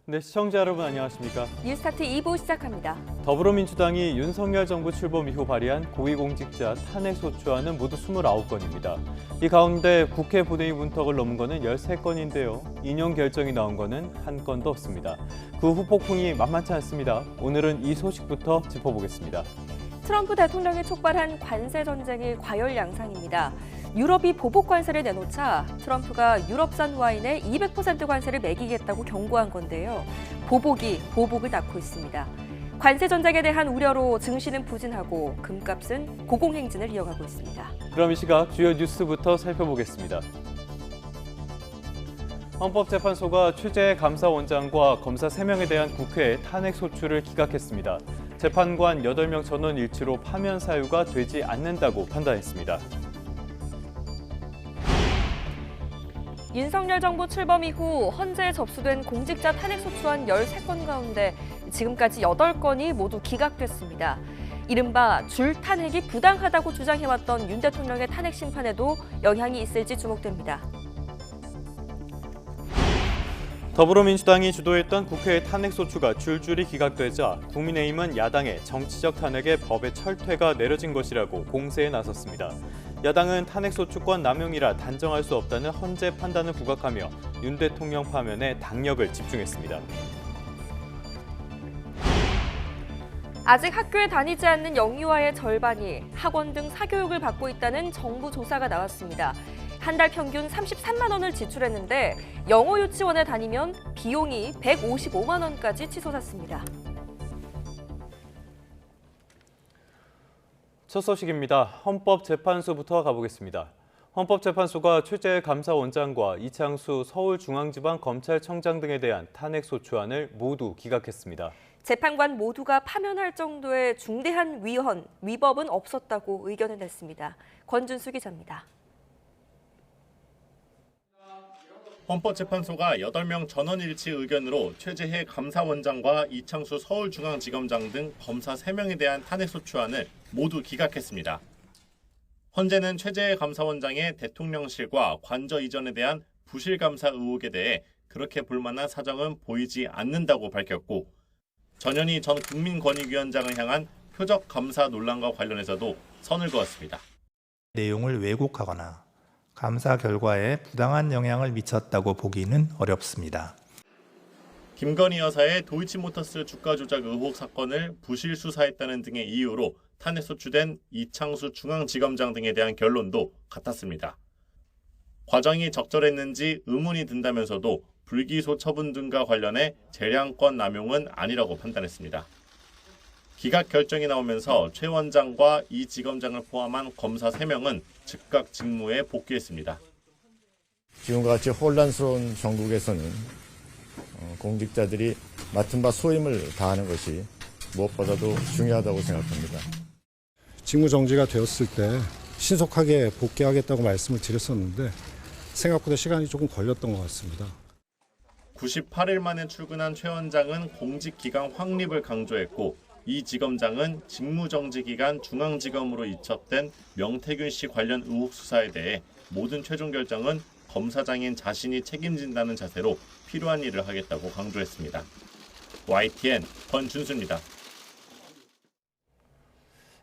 네, 시청자 여러분 안녕하십니까? 뉴스타트 2부 시작합니다. 더불어민주당이 윤석열 정부 출범 이후 발의한 고위공직자 탄핵소추안은 모두 29건입니다. 이 가운데 국회 본회의 문턱을 넘은 거는 13건인데요. 인용 결정이 나온 거는 한 건도 없습니다. 그 후폭풍이 만만치 않습니다. 오늘은 이 소식부터 짚어보겠습니다. 트럼프 대통령이 촉발한 관세 전쟁이 과열 양상입니다. 유럽이 보복 관세를 내놓자 트럼프가 유럽산 와인에 200% 관세를 매기겠다고 경고한 건데요. 보복이 보복을 낳고 있습니다. 관세 전쟁에 대한 우려로 증시는 부진하고 금값은 고공행진을 이어가고 있습니다. 그럼 이 시각 주요 뉴스부터 살펴보겠습니다. 헌법재판소가 최재 감사원장과 검사 3명에 대한 국회 탄핵소추를 기각했습니다. 재판관 8명 전원 일치로 파면 사유가 되지 않는다고 판단했습니다. 윤석열 정부 출범 이후 헌재에 접수된 공직자 탄핵소추안 13건 가운데 지금까지 8건이 모두 기각됐습니다. 이른바 줄 탄핵이 부당하다고 주장해왔던 윤 대통령의 탄핵 심판에도 영향이 있을지 주목됩니다. 더불어민주당이 주도했던 국회의 탄핵소추가 줄줄이 기각되자 국민의힘은 야당의 정치적 탄핵에 법의 철퇴가 내려진 것이라고 공세에 나섰습니다. 야당은 탄핵소추권 남용이라 단정할 수 없다는 헌재 판단을 부각하며 윤 대통령 파면에 당력을 집중했습니다. 아직 학교에 다니지 않는 영유아의 절반이 학원 등 사교육을 받고 있다는 정부 조사가 나왔습니다. 한 달 평균 33만 원을 지출했는데 영어 유치원에 다니면 비용이 155만 원까지 치솟았습니다. 첫 소식입니다. 헌법재판소부터 가보겠습니다. 헌법재판소가 최재 감사원장과 이창수 서울중앙지방검찰청장 등에 대한 탄핵소추안을 모두 기각했습니다. 재판관 모두가 파면할 정도의 중대한 위법은 없었다고 의견을 냈습니다. 권준수 기자입니다. 헌법재판소가 8명 전원일치 의견으로 최재해 감사원장과 이창수 서울중앙지검장 등 검사 3명에 대한 탄핵소추안을 모두 기각했습니다. 헌재는 최재해 감사원장의 대통령실과 관저 이전에 대한 부실감사 의혹에 대해 그렇게 볼만한 사정은 보이지 않는다고 밝혔고, 전현희 전 국민권익위원장을 향한 표적 감사 논란과 관련해서도 선을 그었습니다. 내용을 왜곡하거나 감사 결과에 부당한 영향을 미쳤다고 보기는 어렵습니다. 김건희 여사의 도이치모터스 주가 조작 의혹 사건을 부실 수사했다는 등의 이유로 탄핵소추된 이창수 중앙지검장 등에 대한 결론도 같았습니다. 과정이 적절했는지 의문이 든다면서도 불기소 처분 등과 관련해 재량권 남용은 아니라고 판단했습니다. 기각 결정이 나오면서 최 원장과 이 지검장을 포함한 검사 3명은 즉각 직무에 복귀했습니다. 지금과 같이 혼란스러운 정국에서는 공직자들이 맡은 바 소임을 다하는 것이 무엇보다도 중요하다고 생각합니다. 직무 정지가 되었을 때 신속하게 복귀하겠다고 말씀을 드렸었는데 생각보다 시간이 조금 걸렸던 것 같습니다. 98일 만에 출근한 최 원장은 공직기강 확립을 강조했고, 이 지검장은 직무정지 기간 중앙지검으로 이첩된 명태균 씨 관련 의혹 수사에 대해 모든 최종 결정은 검사장인 자신이 책임진다는 자세로 필요한 일을 하겠다고 강조했습니다. YTN 권준수입니다.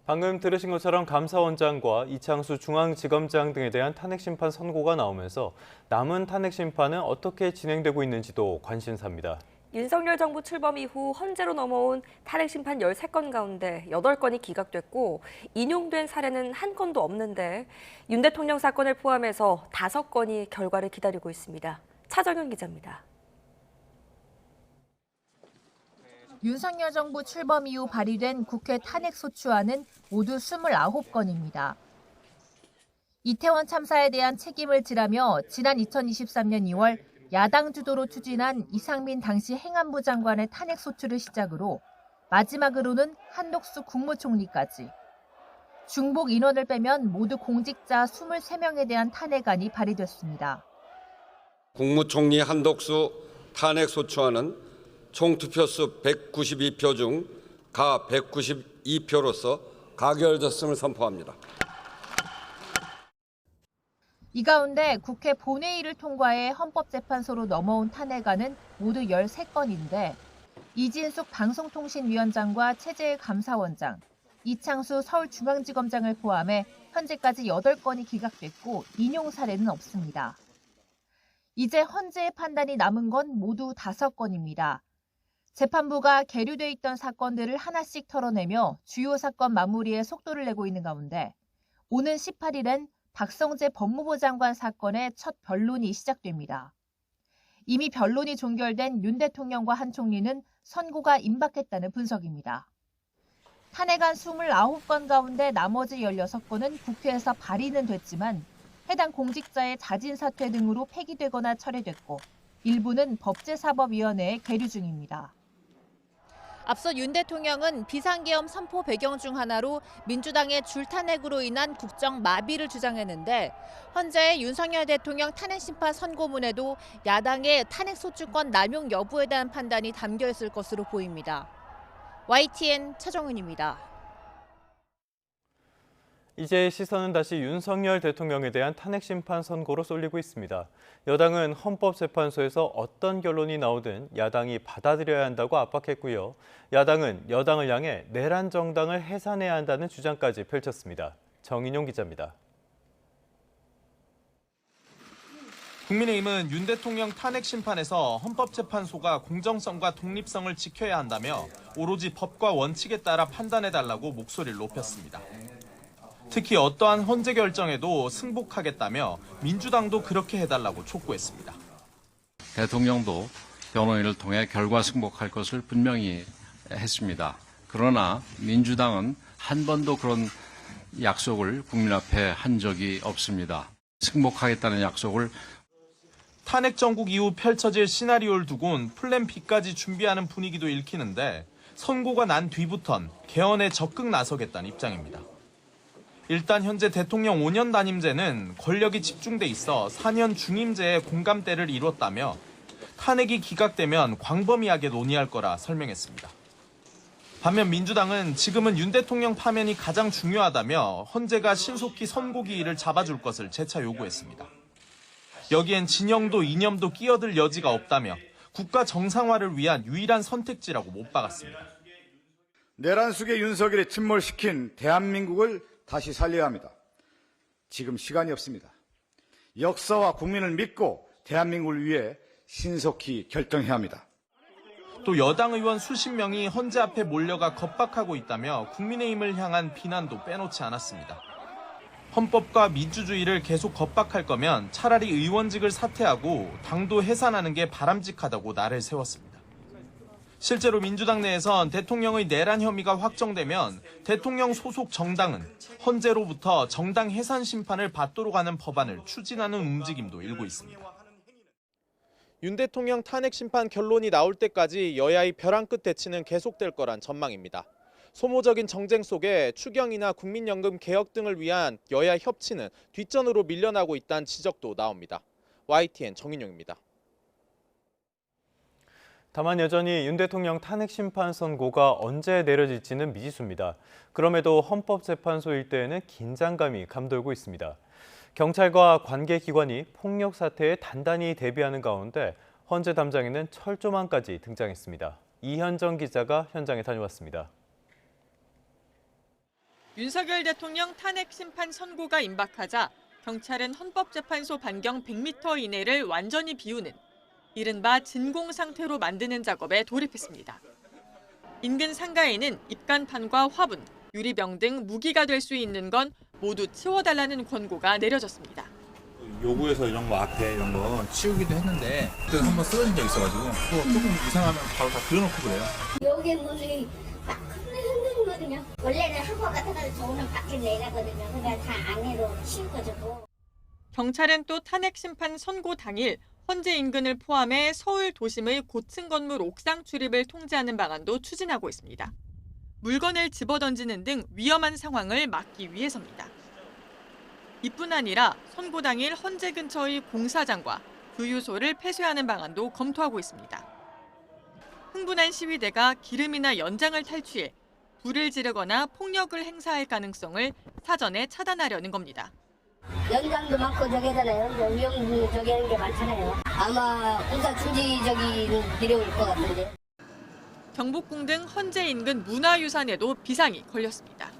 방금 들으신 것처럼 감사원장과 이창수 중앙지검장 등에 대한 탄핵심판 선고가 나오면서 남은 탄핵심판은 어떻게 진행되고 있는지도 관심사입니다. 윤석열 정부 출범 이후 헌재로 넘어온 탄핵 심판 13건 가운데 8건이 기각됐고 인용된 사례는 한 건도 없는데 윤 대통령 사건을 포함해서 5건이 결과를 기다리고 있습니다. 차정현 기자입니다. 윤석열 정부 출범 이후 발의된 국회 탄핵소추안은 모두 29건입니다. 이태원 참사에 대한 책임을 지라며 지난 2023년 2월 야당 주도로 추진한 이상민 당시 행안부 장관의 탄핵소추를 시작으로 마지막으로는 한독수 국무총리까지 중복 인원을 빼면 모두 공직자 23명에 대한 탄핵안이 발의됐습니다. 국무총리 한독수 탄핵소추안은 총 투표수 192표 중 가 192표로서 가결됐음을 선포합니다. 이 가운데 국회 본회의를 통과해 헌법재판소로 넘어온 탄핵안은 모두 13건인데 이진숙 방송통신위원장과 최재일 감사원장, 이창수 서울중앙지검장을 포함해 현재까지 8건이 기각됐고 인용 사례는 없습니다. 이제 헌재의 판단이 남은 건 모두 5건입니다. 재판부가 계류돼 있던 사건들을 하나씩 털어내며 주요 사건 마무리에 속도를 내고 있는 가운데 오는 18일엔 박성재 법무부 장관 사건의 첫 변론이 시작됩니다. 이미 변론이 종결된 윤 대통령과 한 총리는 선고가 임박했다는 분석입니다. 탄핵안 29건 가운데 나머지 16건은 국회에서 발의는 됐지만 해당 공직자의 자진 사퇴 등으로 폐기되거나 철회됐고 일부는 법제사법위원회에 계류 중입니다. 앞서 윤 대통령은 비상계엄 선포 배경 중 하나로 민주당의 줄탄핵으로 인한 국정 마비를 주장했는데 현재 윤석열 대통령 탄핵 심판 선고문에도 야당의 탄핵 소추권 남용 여부에 대한 판단이 담겨 있을 것으로 보입니다. YTN 차정은입니다. 이제 시선은 다시 윤석열 대통령에 대한 탄핵 심판 선고로 쏠리고 있습니다. 여당은 헌법재판소에서 어떤 결론이 나오든 야당이 받아들여야 한다고 압박했고요. 야당은 여당을 향해 내란 정당을 해산해야 한다는 주장까지 펼쳤습니다. 정인용 기자입니다. 국민의힘은 윤 대통령 탄핵 심판에서 헌법재판소가 공정성과 독립성을 지켜야 한다며 오로지 법과 원칙에 따라 판단해달라고 목소리를 높였습니다. 특히 어떠한 헌재 결정에도 승복하겠다며 민주당도 그렇게 해달라고 촉구했습니다. 대통령도 변호인을 통해 결과 승복할 것을 분명히 했습니다. 그러나 민주당은 한 번도 그런 약속을 국민 앞에 한 적이 없습니다. 승복하겠다는 약속을 탄핵 정국 이후 펼쳐질 시나리오를 두곤 플랜 B까지 준비하는 분위기도 읽히는데 선고가 난 뒤부턴 개헌에 적극 나서겠다는 입장입니다. 일단 현재 대통령 5년 단임제는 권력이 집중돼 있어 4년 중임제의 공감대를 이뤘다며 탄핵이 기각되면 광범위하게 논의할 거라 설명했습니다. 반면 민주당은 지금은 윤 대통령 파면이 가장 중요하다며 헌재가 신속히 선고기일을 잡아줄 것을 재차 요구했습니다. 여기엔 진영도 이념도 끼어들 여지가 없다며 국가 정상화를 위한 유일한 선택지라고 못 박았습니다. 내란 속에 윤석열이 침몰시킨 대한민국을 다시 살려야 합니다. 지금 시간이 없습니다. 역사와 국민을 믿고 대한민국을 위해 신속히 결정해야 합니다. 또 여당 의원 수십 명이 헌재 앞에 몰려가 겁박하고 있다며 국민의힘을 향한 비난도 빼놓지 않았습니다. 헌법과 민주주의를 계속 겁박할 거면 차라리 의원직을 사퇴하고 당도 해산하는 게 바람직하다고 날을 세웠습니다. 실제로 민주당 내에선 대통령의 내란 혐의가 확정되면 대통령 소속 정당은 헌재로부터 정당 해산 심판을 받도록 하는 법안을 추진하는 움직임도 일고 있습니다. 윤 대통령 탄핵 심판 결론이 나올 때까지 여야의 벼랑 끝 대치는 계속될 거란 전망입니다. 소모적인 정쟁 속에 추경이나 국민연금 개혁 등을 위한 여야 협치는 뒷전으로 밀려나고 있다는 지적도 나옵니다. YTN 정인용입니다. 다만 여전히 윤 대통령 탄핵 심판 선고가 언제 내려질지는 미지수입니다. 그럼에도 헌법재판소 일대에는 긴장감이 감돌고 있습니다. 경찰과 관계기관이 폭력 사태에 단단히 대비하는 가운데 헌재 담장에는 철조망까지 등장했습니다. 이현정 기자가 현장에 다녀왔습니다. 윤석열 대통령 탄핵 심판 선고가 임박하자 경찰은 헌법재판소 반경 100m 이내를 완전히 비우는 이른바 진공 상태로 만드는 작업에 돌입했습니다. 인근 상가에는 입간판과 화분, 유리병 등 무기가 될 수 있는 건 모두 치워달라는 권고가 내려졌습니다. 요구해서 이런 거 앞에 이런 거 치우기도 했는데 그때 한번 쓰러진 적 있어가지고 조금 이상하면 바로 다 그려놓고 그래요. 여기 물이 막 흔들거든요. 원래는 한 번 같아가지고 저는 밖에 내라거든요. 그러니까 다 안으로 치우거든요. 경찰은 또 탄핵 심판 선고 당일 헌재 인근을 포함해 서울 도심의 고층 건물 옥상 출입을 통제하는 방안도 추진하고 있습니다. 물건을 집어던지는 등 위험한 상황을 막기 위해서입니다. 이뿐 아니라 선고 당일 헌재 근처의 공사장과 구유소를 폐쇄하는 방안도 검토하고 있습니다. 흥분한 시위대가 기름이나 연장을 탈취해 불을 지르거나 폭력을 행사할 가능성을 사전에 차단하려는 겁니다. 연장도 많고 저기 하잖아요. 위험 저기 하는 게 많잖아요. 아마 군사 중지적이 내려올 것 같은데. 경복궁 등 헌재 인근 문화유산에도 비상이 걸렸습니다.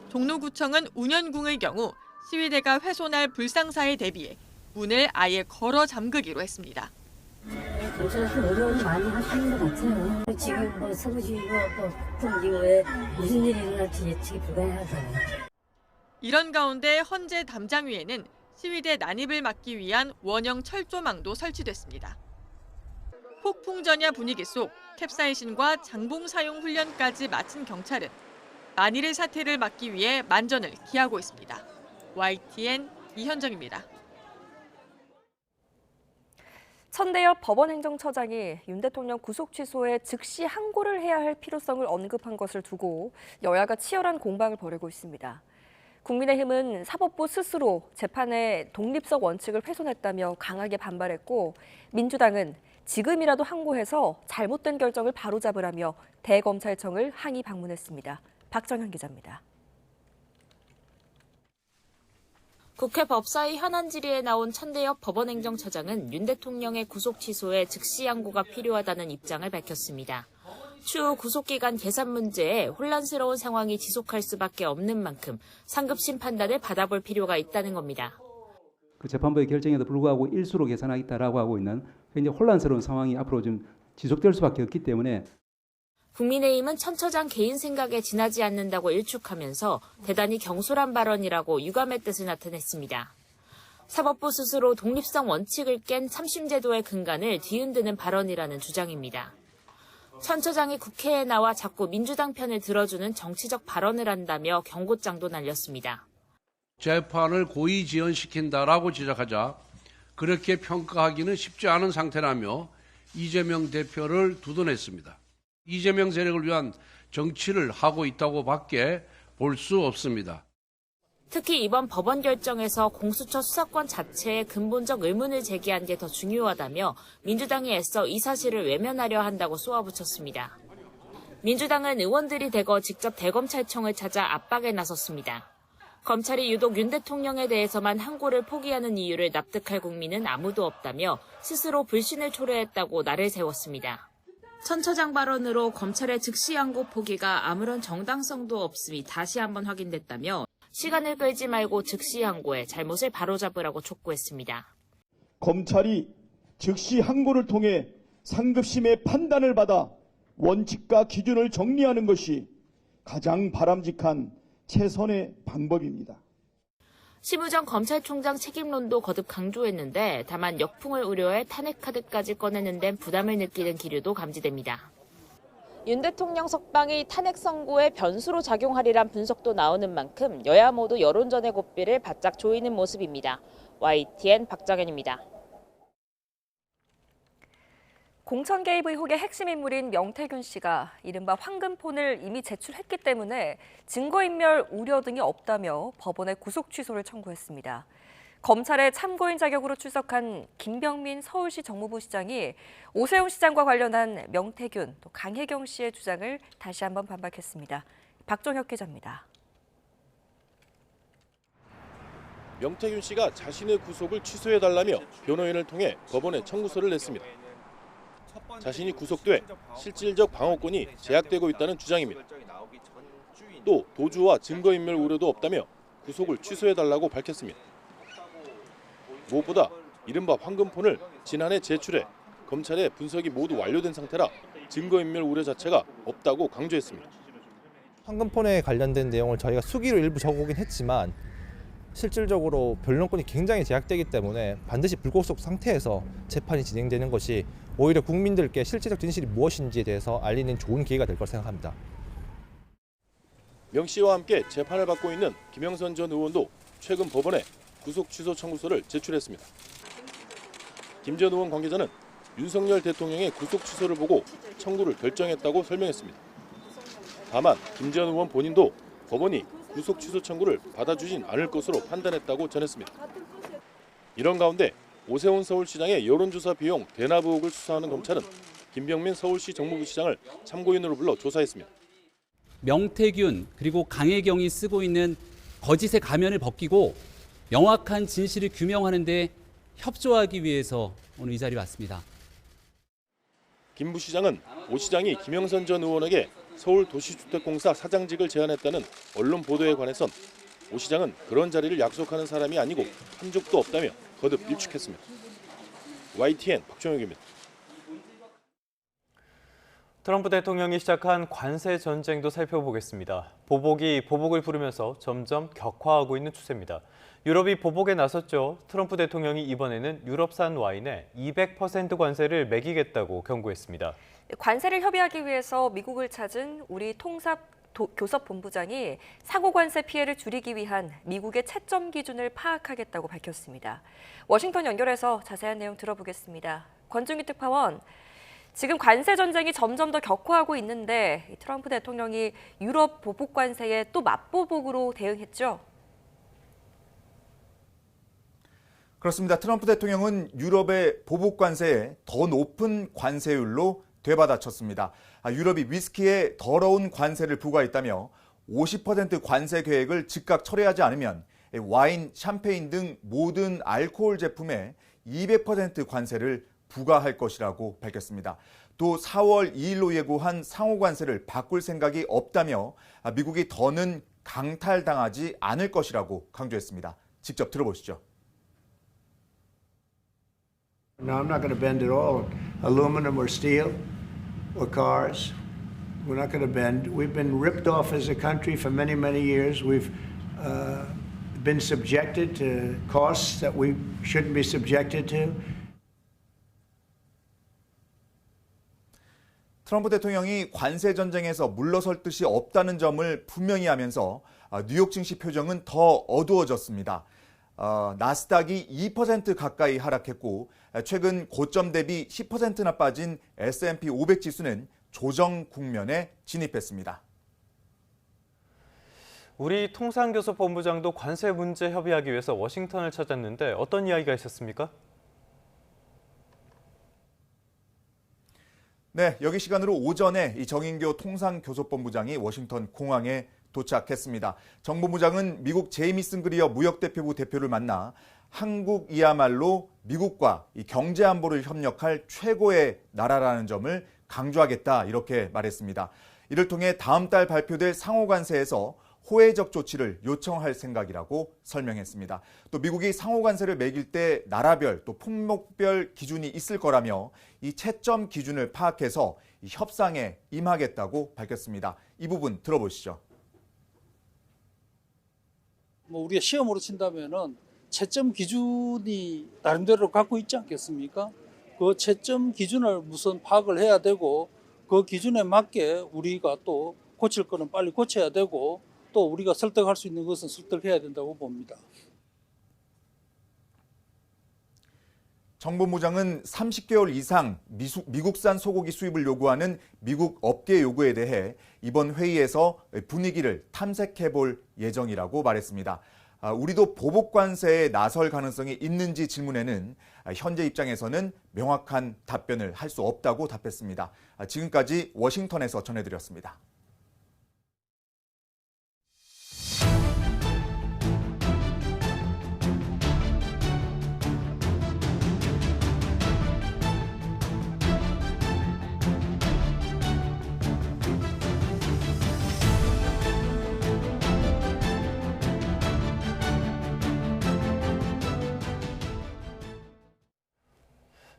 종로구청은 운현궁의 경우 시위대가 훼손할 불상사에 대비해 문을 아예 걸어 잠그기로 했습니다. 경찰에서 노력을 많이 하시는 것 같아요. 지금 뭐 서부지구 북풍지구에 무슨 일이 일어날지 예측이 불가능하잖아요. 이런 가운데 헌재 담장 위에는 시위대 난입을 막기 위한 원형 철조망도 설치됐습니다. 폭풍 전야 분위기 속 캡사이신과 장봉 사용 훈련까지 마친 경찰은 만일의 사태를 막기 위해 만전을 기하고 있습니다. YTN 이현정입니다. 천대엽 법원행정처장이 윤 대통령 구속 취소에 즉시 항고를 해야 할 필요성을 언급한 것을 두고 여야가 치열한 공방을 벌이고 있습니다. 국민의힘은 사법부 스스로 재판의 독립성 원칙을 훼손했다며 강하게 반발했고, 민주당은 지금이라도 항고해서 잘못된 결정을 바로잡으라며 대검찰청을 항의 방문했습니다. 박정현 기자입니다. 국회 법사위 현안 질의에 나온 천대엽 법원행정처장은 윤 대통령의 구속 취소에 즉시 항고가 필요하다는 입장을 밝혔습니다. 추후 구속기간 계산 문제에 혼란스러운 상황이 지속할 수밖에 없는 만큼 상급심 판단을 받아볼 필요가 있다는 겁니다. 그 재판부의 결정에도 불구하고 일수로 계산하겠다라고 하고 있는 굉장히 혼란스러운 상황이 앞으로 좀 지속될 수밖에 없기 때문에 국민의힘은 천 처장 개인 생각에 지나지 않는다고 일축하면서 대단히 경솔한 발언이라고 유감의 뜻을 나타냈습니다. 사법부 스스로 독립성 원칙을 깬 3심 제도의 근간을 뒤흔드는 발언이라는 주장입니다. 천 처장이 국회에 나와 자꾸 민주당 편을 들어주는 정치적 발언을 한다며 경고장도 날렸습니다. 재판을 고의 지연시킨다라고 지적하자 그렇게 평가하기는 쉽지 않은 상태라며 이재명 대표를 두둔했습니다. 이재명 세력을 위한 정치를 하고 있다고 밖에 볼 수 없습니다. 특히 이번 법원 결정에서 공수처 수사권 자체에 근본적 의문을 제기한 게 더 중요하다며 민주당이 애써 이 사실을 외면하려 한다고 쏘아붙였습니다. 민주당은 의원들이 대거 직접 대검찰청을 찾아 압박에 나섰습니다. 검찰이 유독 윤 대통령에 대해서만 항고를 포기하는 이유를 납득할 국민은 아무도 없다며 스스로 불신을 초래했다고 날을 세웠습니다. 천 처장 발언으로 검찰의 즉시 항고 포기가 아무런 정당성도 없음이 다시 한번 확인됐다며 시간을 끌지 말고 즉시 항고해 잘못을 바로잡으라고 촉구했습니다. 검찰이 즉시 항고를 통해 상급심의 판단을 받아 원칙과 기준을 정리하는 것이 가장 바람직한 최선의 방법입니다. 심우정 검찰총장 책임론도 거듭 강조했는데 다만 역풍을 우려해 탄핵 카드까지 꺼내는 데는 부담을 느끼는 기류도 감지됩니다. 윤 대통령 석방이 탄핵 선고의 변수로 작용하리란 분석도 나오는 만큼 여야 모두 여론전의 고삐를 바짝 조이는 모습입니다. YTN 박정현입니다. 공천 개입 의혹의 핵심 인물인 명태균 씨가 이른바 황금폰을 이미 제출했기 때문에 증거인멸 우려 등이 없다며 법원에 구속 취소를 청구했습니다. 검찰의 참고인 자격으로 출석한 김병민 서울시 정무부 시장이 오세훈 시장과 관련한 명태균, 또 강혜경 씨의 주장을 다시 한번 반박했습니다. 박종혁 기자입니다. 명태균 씨가 자신의 구속을 취소해달라며 변호인을 통해 법원에 청구서를 냈습니다. 자신이 구속돼 실질적 방어권이 제약되고 있다는 주장입니다. 또 도주와 증거인멸 우려도 없다며 구속을 취소해달라고 밝혔습니다. 무엇보다 이른바 황금폰을 지난해 제출해 검찰의 분석이 모두 완료된 상태라 증거인멸 우려 자체가 없다고 강조했습니다. 황금폰에 관련된 내용을 저희가 수기로 일부 적어오긴 했지만 실질적으로 변론권이 굉장히 제약되기 때문에 반드시 불구속 상태에서 재판이 진행되는 것이 오히려 국민들께 실질적 진실이 무엇인지에 대해서 알리는 좋은 기회가 될 거라 생각합니다. 명 씨와 함께 재판을 받고 있는 김영선 전 의원도 최근 법원에 구속 취소 청구서를 제출했습니다. 김 전 의원 관계자는 윤석열 대통령의 구속 취소를 보고 청구를 결정했다고 설명했습니다. 다만 김 전 의원 본인도 법원이 구속 취소 청구를 받아주진 않을 것으로 판단했다고 전했습니다. 이런 가운데 오세훈 서울시장의 여론조사 비용 대납 의혹을 수사하는 검찰은 김병민 서울시 정무부시장을 참고인으로 불러 조사했습니다. 명태균 그리고 강혜경이 쓰고 있는 거짓의 가면을 벗기고 명확한 진실을 규명하는 데 협조하기 위해서 오늘 이 자리에 왔습니다. 김 부시장은 오 시장이 김영선 전 의원에게 서울도시주택공사 사장직을 제안했다는 언론 보도에 관해선 오 시장은 그런 자리를 약속하는 사람이 아니고 한 적도 없다며 거듭 일축했습니다. YTN 박종혁입니다. 트럼프 대통령이 시작한 관세 전쟁도 살펴보겠습니다. 보복이 보복을 부르면서 점점 격화하고 있는 추세입니다. 유럽이 보복에 나섰죠. 트럼프 대통령이 이번에는 유럽산 와인에 200% 관세를 매기겠다고 경고했습니다. 관세를 협의하기 위해서 미국을 찾은 우리 통상교섭본부장이 상호관세 피해를 줄이기 위한 미국의 채점 기준을 파악하겠다고 밝혔습니다. 워싱턴 연결해서 자세한 내용 들어보겠습니다. 권중희 특파원, 지금 관세 전쟁이 점점 더 격화하고 있는데 트럼프 대통령이 유럽 보복 관세에 또 맞보복으로 대응했죠. 그렇습니다. 트럼프 대통령은 유럽의 보복 관세에 더 높은 관세율로 되받아쳤습니다. 유럽이 위스키에 더러운 관세를 부과했다며 50% 관세 계획을 즉각 철회하지 않으면 와인, 샴페인 등 모든 알코올 제품에 200% 관세를 부과할 것이라고 밝혔습니다. 또 4월 2일로 예고한 상호 관세를 바꿀 생각이 없다며 미국이 더는 강탈당하지 않을 것이라고 강조했습니다. 직접 들어보시죠. No, I'm not going to bend at all. Aluminum or steel or cars. We're not going to bend. We've been ripped off as a country for many, many years. We've been subjected to costs that we shouldn't be subjected to. 트럼프 대통령이 관세 전쟁에서 물러설 뜻이 없다는 점을 분명히 하면서 뉴욕 증시 표정은 더 어두워졌습니다. 나스닥이 2% 가까이 하락했고 최근 고점 대비 10%나 빠진 S&P 500 지수는 조정 국면에 진입했습니다. 우리 통상교섭본부장도 관세 문제 협의하기 위해서 워싱턴을 찾았는데 어떤 이야기가 있었습니까? 네, 여기 시간으로 오전에 이 정인교 통상교섭본부장이 워싱턴 공항에 도착했습니다. 정 본부장은 미국 제이미슨 그리어 무역대표부 대표를 만나 한국이야말로 미국과 이 경제안보를 협력할 최고의 나라라는 점을 강조하겠다 이렇게 말했습니다. 이를 통해 다음 달 발표될 상호관세에서 호혜적 조치를 요청할 생각이라고 설명했습니다. 또 미국이 상호관세를 매길 때 나라별 또 품목별 기준이 있을 거라며 이 채점 기준을 파악해서 이 협상에 임하겠다고 밝혔습니다. 이 부분 들어보시죠. 우리가 시험으로 친다면은 채점 기준이 나름대로 갖고 있지 않겠습니까? 그 채점 기준을 우선 파악을 해야 되고 그 기준에 맞게 우리가 또 고칠 거는 빨리 고쳐야 되고 또 우리가 설득할 수 있는 것은 설득해야 된다고 봅니다. 정 본부장은 30개월 이상 미국산 소고기 수입을 요구하는 미국 업계 요구에 대해 이번 회의에서 분위기를 탐색해 볼 예정이라고 말했습니다. 우리도 보복 관세에 나설 가능성이 있는지 질문에는 현재 입장에서는 명확한 답변을 할 수 없다고 답했습니다. 지금까지 워싱턴에서 전해드렸습니다.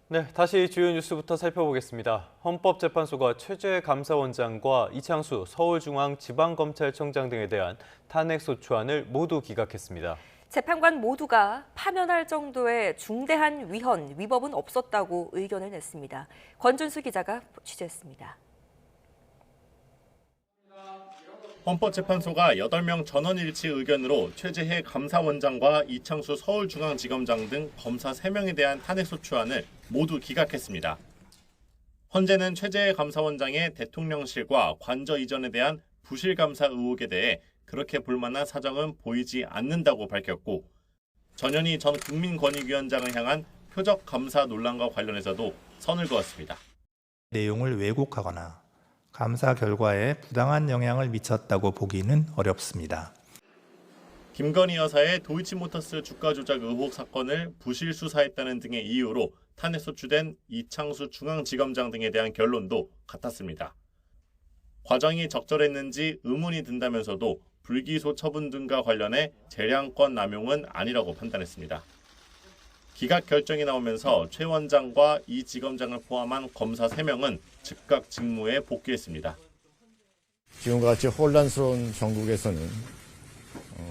네, 다시 주요 뉴스부터 살펴보겠습니다. 헌법재판소가 최재 감사원장과 이창수 서울중앙지방검찰청장 등에 대한 탄핵소추안을 모두 기각했습니다. 재판관 모두가 파면할 정도의 중대한 위법은 없었다고 의견을 냈습니다. 권준수 기자가 취재했습니다. 헌법재판소가 8명 전원일치 의견으로 최재해 감사원장과 이창수 서울중앙지검장 등 검사 3명에 대한 탄핵소추안을 모두 기각했습니다. 헌재는 최재해 감사원장의 대통령실과 관저 이전에 대한 부실감사 의혹에 대해 그렇게 볼만한 사정은 보이지 않는다고 밝혔고 전현희 전 국민권익위원장을 향한 표적 감사 논란과 관련해서도 선을 그었습니다. 내용을 왜곡하거나 감사 결과에 부당한 영향을 미쳤다고 보기는 어렵습니다. 김건희 여사의 도이치모터스 주가 조작 의혹 사건을 부실 수사했다는 등의 이유로 탄핵 소추된 이창수 중앙지검장 등에 대한 결론도 같았습니다. 과정이 적절했는지 의문이 든다면서도 불기소 처분 등과 관련해 재량권 남용은 아니라고 판단했습니다. 기각 결정이 나오면서 최 원장과 이 지검장을 포함한 검사 3명은 즉각 직무에 복귀했습니다. 지금과 같이 혼란스러운 정국에서는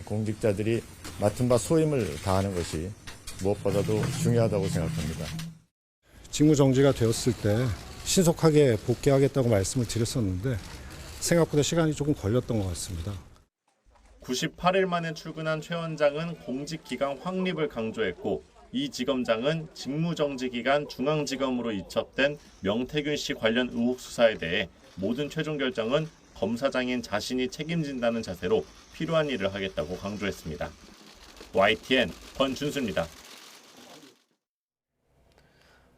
공직자들이 맡은 바 소임을 다하는 것이 무엇보다도 중요하다고 생각합니다. 직무정지가 되었을 때 신속하게 복귀하겠다고 말씀을 드렸었는데 생각보다 시간이 조금 걸렸던 것 같습니다. 98일 만에 출근한 최 원장은 공직기강 확립을 강조했고 이 지검장은 직무정지 기간 중앙지검으로 이첩된 명태균 씨 관련 의혹 수사에 대해 모든 최종 결정은 검사장인 자신이 책임진다는 자세로 필요한 일을 하겠다고 강조했습니다. YTN 권준수입니다.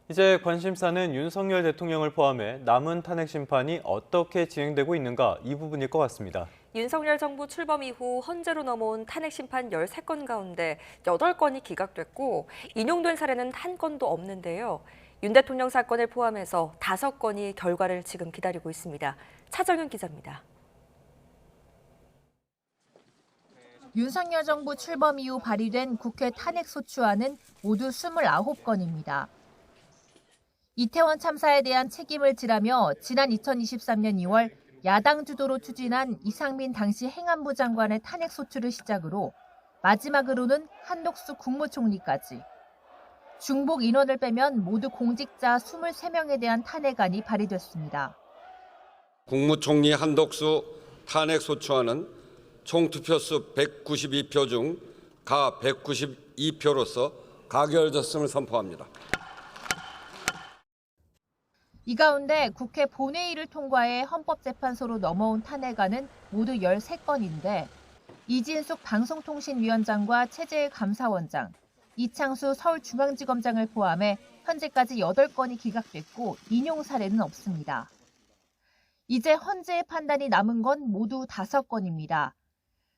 이제 관심사는 윤석열 대통령을 포함해 남은 탄핵 심판이 어떻게 진행되고 있는가 이 부분일 것 같습니다. 윤석열 정부 출범 이후 헌재로 넘어온 탄핵 심판 13건 가운데 8건이 기각됐고 인용된 사례는 한 건도 없는데요. 윤 대통령 사건을 포함해서 5건이 결과를 지금 기다리고 있습니다. 차정윤 기자입니다. 윤석열 정부 출범 이후 발의된 국회 탄핵소추안은 모두 29건입니다. 이태원 참사에 대한 책임을 지라며 지난 2023년 2월 야당 주도로 추진한 이상민 당시 행안부 장관의 탄핵소추를 시작으로 마지막으로는 한독수 국무총리까지 중복 인원을 빼면 모두 공직자 23명에 대한 탄핵안이 발의됐습니다. 국무총리 한독수 탄핵소추안은 총 투표수 192표 중 가 192표로서 가결됐음을 선포합니다. 이 가운데 국회 본회의를 통과해 헌법재판소로 넘어온 탄핵안은 모두 13건인데 이진숙 방송통신위원장과 최재해 감사원장, 이창수 서울중앙지검장을 포함해 현재까지 8건이 기각됐고 인용 사례는 없습니다. 이제 헌재의 판단이 남은 건 모두 5건입니다.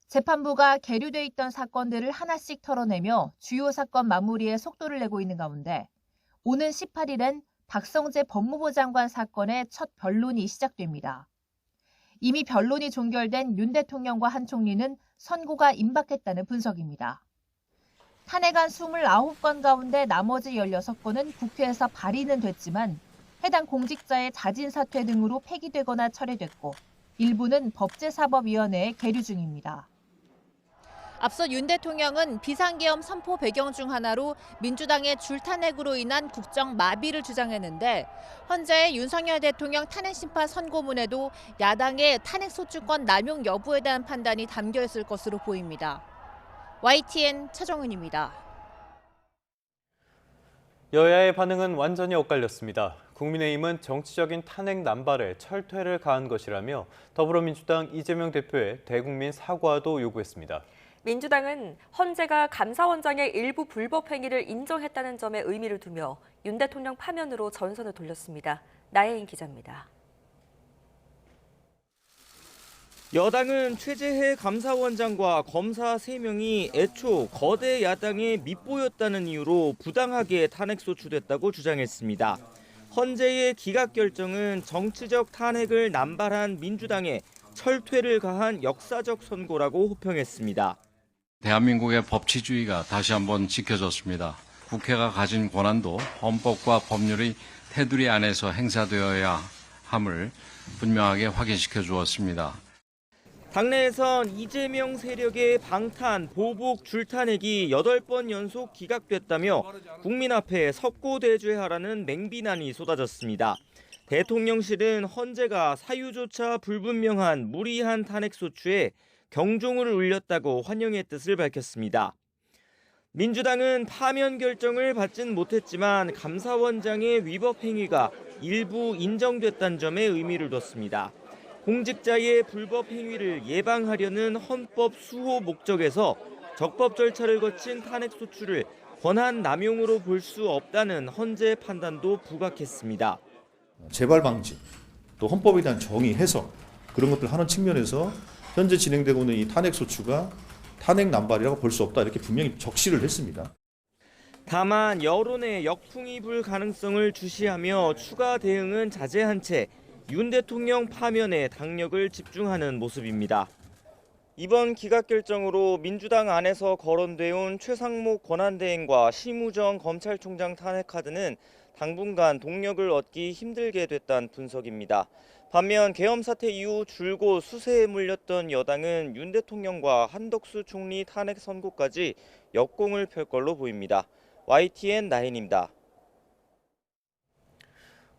재판부가 계류돼 있던 사건들을 하나씩 털어내며 주요 사건 마무리에 속도를 내고 있는 가운데 오는 18일엔 박성재 법무부 장관 사건의 첫 변론이 시작됩니다. 이미 변론이 종결된 윤 대통령과 한 총리는 선고가 임박했다는 분석입니다. 탄핵안 29건 가운데 나머지 16건은 국회에서 발의는 됐지만 해당 공직자의 자진 사퇴 등으로 폐기되거나 철회됐고 일부는 법제사법위원회에 계류 중입니다. 앞서 윤 대통령은 비상계엄 선포 배경 중 하나로 민주당의 줄탄핵으로 인한 국정 마비를 주장했는데 현재 윤석열 대통령 탄핵 심판 선고문에도 야당의 탄핵소추권 남용 여부에 대한 판단이 담겨 있을 것으로 보입니다. YTN 차정은입니다. 여야의 반응은 완전히 엇갈렸습니다. 국민의힘은 정치적인 탄핵 남발에 철퇴를 가한 것이라며 더불어민주당 이재명 대표의 대국민 사과도 요구했습니다. 민주당은 헌재가 감사원장의 일부 불법 행위를 인정했다는 점에 의미를 두며 윤 대통령 파면으로 전선을 돌렸습니다. 나혜인 기자입니다. 여당은 최재해 감사원장과 검사 3명이 애초 거대 야당에 밑보였다는 이유로 부당하게 탄핵소추됐다고 주장했습니다. 헌재의 기각 결정은 정치적 탄핵을 남발한 민주당에 철퇴를 가한 역사적 선고라고 호평했습니다. 대한민국의 법치주의가 다시 한번 지켜졌습니다. 국회가 가진 권한도 헌법과 법률의 테두리 안에서 행사되어야 함을 분명하게 확인시켜 주었습니다. 당내에선 이재명 세력의 방탄, 보복, 줄탄핵이 8번 연속 기각됐다며 국민 앞에 석고대죄하라는 맹비난이 쏟아졌습니다. 대통령실은 헌재가 사유조차 불분명한 무리한 탄핵소추에 경종을 울렸다고 환영의 뜻을 밝혔습니다. 민주당은 파면 결정을 받진 못했지만 감사원장의 위법 행위가 일부 인정됐다는 점에 의미를 뒀습니다. 공직자의 불법 행위를 예방하려는 헌법 수호 목적에서 적법 절차를 거친 탄핵소추를 권한 남용으로 볼 수 없다는 헌재 판단도 부각했습니다. 재발 방지, 또 헌법에 대한 정의, 해석 그런 것들 하는 측면에서 현재 진행되고 있는 이 탄핵소추가 탄핵 남발이라고 볼 수 없다 이렇게 분명히 적시를 했습니다. 다만 여론의 역풍이 불 가능성을 주시하며 추가 대응은 자제한 채 윤 대통령 파면에 당력을 집중하는 모습입니다. 이번 기각 결정으로 민주당 안에서 거론돼온 최상목 권한대행과 심우정 검찰총장 탄핵 카드는 당분간 동력을 얻기 힘들게 됐다는 분석입니다. 반면 계엄 사태 이후 줄곧 수세에 물렸던 여당은 윤 대통령과 한덕수 총리 탄핵 선고까지 역공을 펼 걸로 보입니다. YTN 나인입니다.